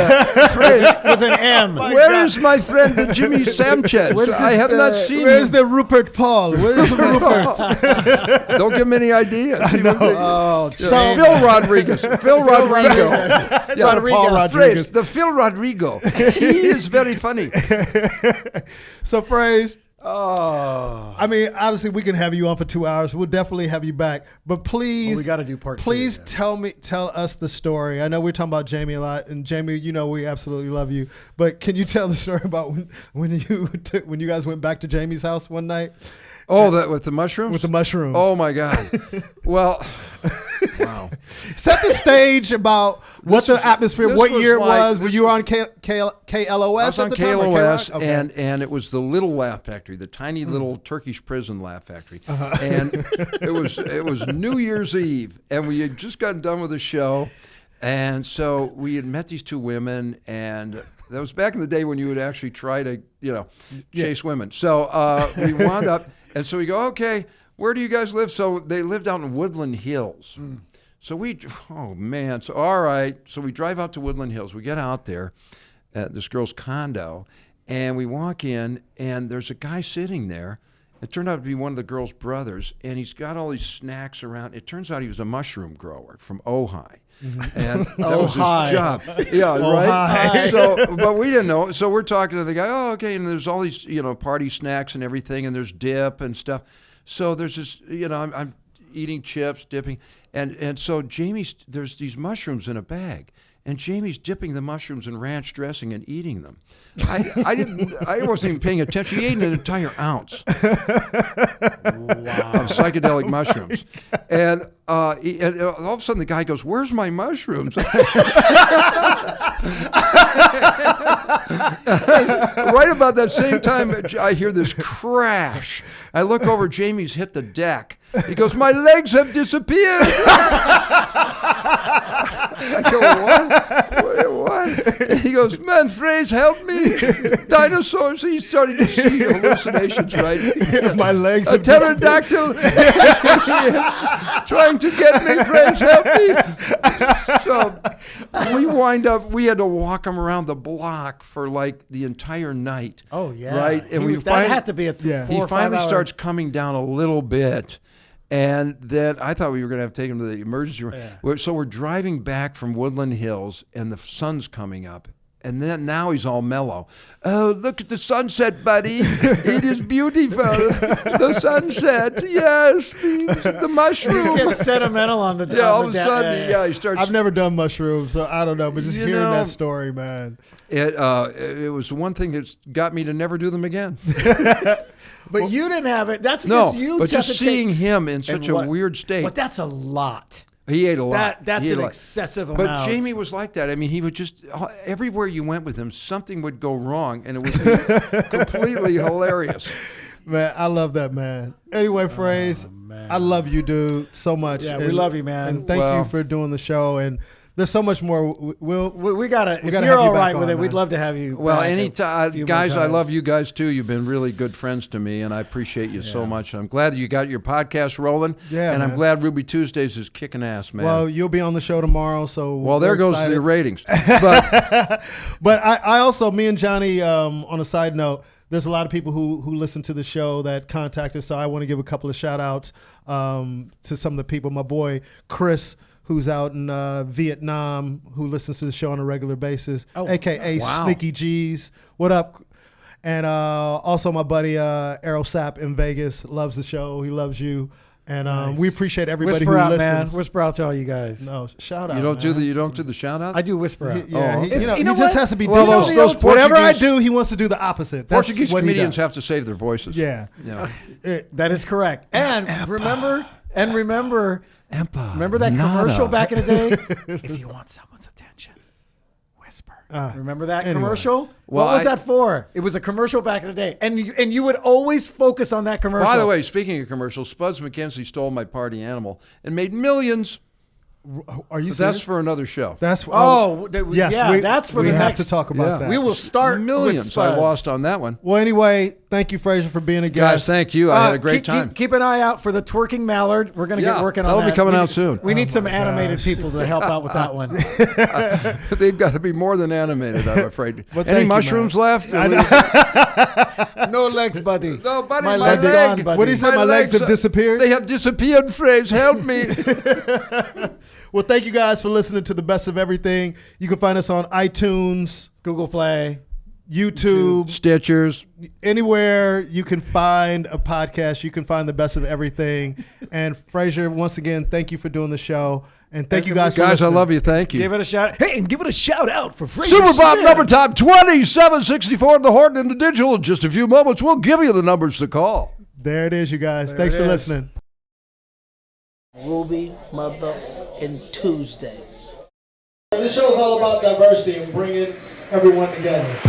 With an M. Where is my friend the Jimmy Sanchez? I have not seen Where's him. the Rupert Paul? Where's the Rupert? Don't give me any ideas. Oh, So Phil Rodriguez. Phil Rodrigo. Paul Rodriguez. The Phil Rodrigo. He is very funny. So, Fraze, Oh. I mean, obviously, we can have you on for 2 hours. We'll definitely have you back. But please, we got to do part 2. Please tell us the story. I know we're talking about Jamie a lot, and Jamie, you know we absolutely love you. But can you tell the story about when you guys went back to Jamie's house one night? Oh, that with the mushrooms? With the mushrooms. Oh my God. Well, wow. Set the stage about what the atmosphere, what year it was. Were you on KLOS I was on at the time? KLOS, Okay. and it was the little Laugh Factory, the tiny little Turkish prison Laugh Factory. And it was New Year's Eve, and we had just gotten done with the show, and so we had met these 2 women, and that was back in the day when you would actually try to, chase women. So we wound up, and so we go, okay, where do you guys live? So they lived out in Woodland Hills. So so all right. So we drive out to Woodland Hills. We get out there at this girl's condo, and we walk in, and there's a guy sitting there. It turned out to be one of the girl's brothers, and he's got all these snacks around. It turns out he was a mushroom grower from Ojai. And that was his job. Yeah, right? So, but we didn't know. So we're talking to the guy, oh, okay, and there's all these, party snacks and everything, and there's dip and stuff. So there's this, I'm eating chips, dipping, and so there's these mushrooms in a bag, and Jamie's dipping the mushrooms in ranch dressing and eating them. I wasn't even paying attention. He ate an entire ounce of psychedelic mushrooms, and all of a sudden the guy goes, "Where's my mushrooms?" Right about that same time, I hear this crash. I look over. Jamie's hit the deck. He goes, "My legs have disappeared." I go, what? And he goes, "Man, Frazer, help me. Dinosaurs." He's starting to see hallucinations, right? My legs A have pterodactyl trying to get me, Frazer, help me. So we wind up, we had to walk him around the block for like the entire night. Oh, yeah. Right? And that had to be a 4 or 5 he finally hour. starts coming down a little bit. And then I thought we were going to have to take him to the emergency room. Yeah. So we're driving back from Woodland Hills, and the sun's coming up. And then now he's all mellow. "Oh, look at the sunset, buddy. It is beautiful. The sunset, yes. The mushroom." You get sentimental on the Yeah, all of a sudden, he starts. I've never done mushrooms, so I don't know. But just You hearing know, that story, man. It was one thing that's got me to never do them again. But you didn't have it. That's because you but just just seeing him in such a weird state. But that's a lot. He ate a lot. That's He ate an a lot. excessive But amount. Jamie was like that. I mean, he would just, everywhere you went with him, something would go wrong, and it would be completely hilarious. Man, I love that, man. Anyway, Frazer, I love you, dude, so much. Yeah, we love you, man. And thank you for doing the show. And there's so much more. We gotta. If gotta you're have you all back right with on, it, man. we'd love to have you. Well, back a anytime, few more guys, I times. love you guys too. You've been really good friends to me, and I appreciate you so much. I'm glad that you got your podcast rolling. Yeah, and I'm man. glad Ruby Tuesdays is kicking ass, man. Well, you'll be on the show tomorrow, so well, there we're goes excited. the ratings. But But I also, me and Johnny, on a side note, there's a lot of people who listen to the show that contact us. So I want to give a couple of shout outs to some of the people. My boy, Chris, who's out in Vietnam, who listens to the show on a regular basis, a.k.a. Wow. Sneaky G's. What up? And also my buddy, Errol Sapp in Vegas, loves the show. He loves you. And we appreciate everybody Whisper who out, listens. man. Whisper out to all you guys. No, shout out. you don't do man. the shout out? I do whisper out. Yeah, he, It's- he you know just what? has to be Well, different. those Whatever I Portuguese- do, he wants to do the opposite. That's Portuguese what he comedians does. have to save their voices. Yeah. That is correct. And remember that nada. commercial back in the day? If you want someone's attention, whisper. Remember that anyway. commercial? Well, what was that for? It was a commercial back in the day. And you would always focus on that commercial. By the way, speaking of commercials, Spuds McKenzie stole my party animal and made millions. Are you But serious? that's for another show. That's yes, yeah. That's for we the have next. to talk about Yeah. that. We will start millions with I Spuds. lost on that one. Well, anyway, thank you, Frazer, for being a Guys, guest. thank you. I had a great time. Keep an eye out for the twerking mallard. We're going to Yeah, get working on that'll that. be coming We out need- soon. We need some animated people to help out with that one. They've got to be more than animated, I'm afraid. Well, Any thank you, mushrooms man. left? No legs, buddy. No, buddy, My my legs leg. gone, buddy. What do you say? My legs have disappeared? They have disappeared, Frazer. Help me. Well, thank you guys for listening to the best of everything. You can find us on iTunes, Google Play. YouTube, Stitchers. anywhere you can find a podcast, you can find the best of everything. And Frazer, once again, thank you for doing the show. And thank you guys for Guys, I listening. love you. Thank you. Give it a shout. Hey, and give it a shout out for Frazer Super Bob Smith. number time 2764 in the Horton and the Digital. In just a few moments, we'll give you the numbers to call. There it is, you guys. Thanks for listening. Ruby Mother and Tuesdays. This show is all about diversity and bringing everyone together.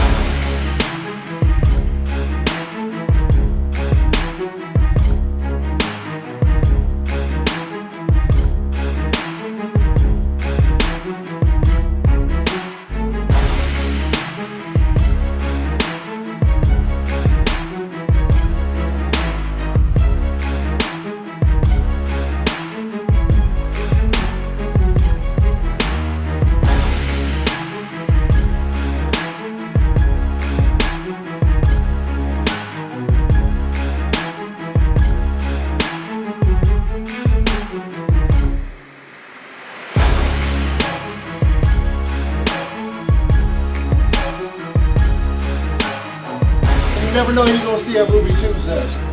You never know who you're going to see at Ruby Tuesdays.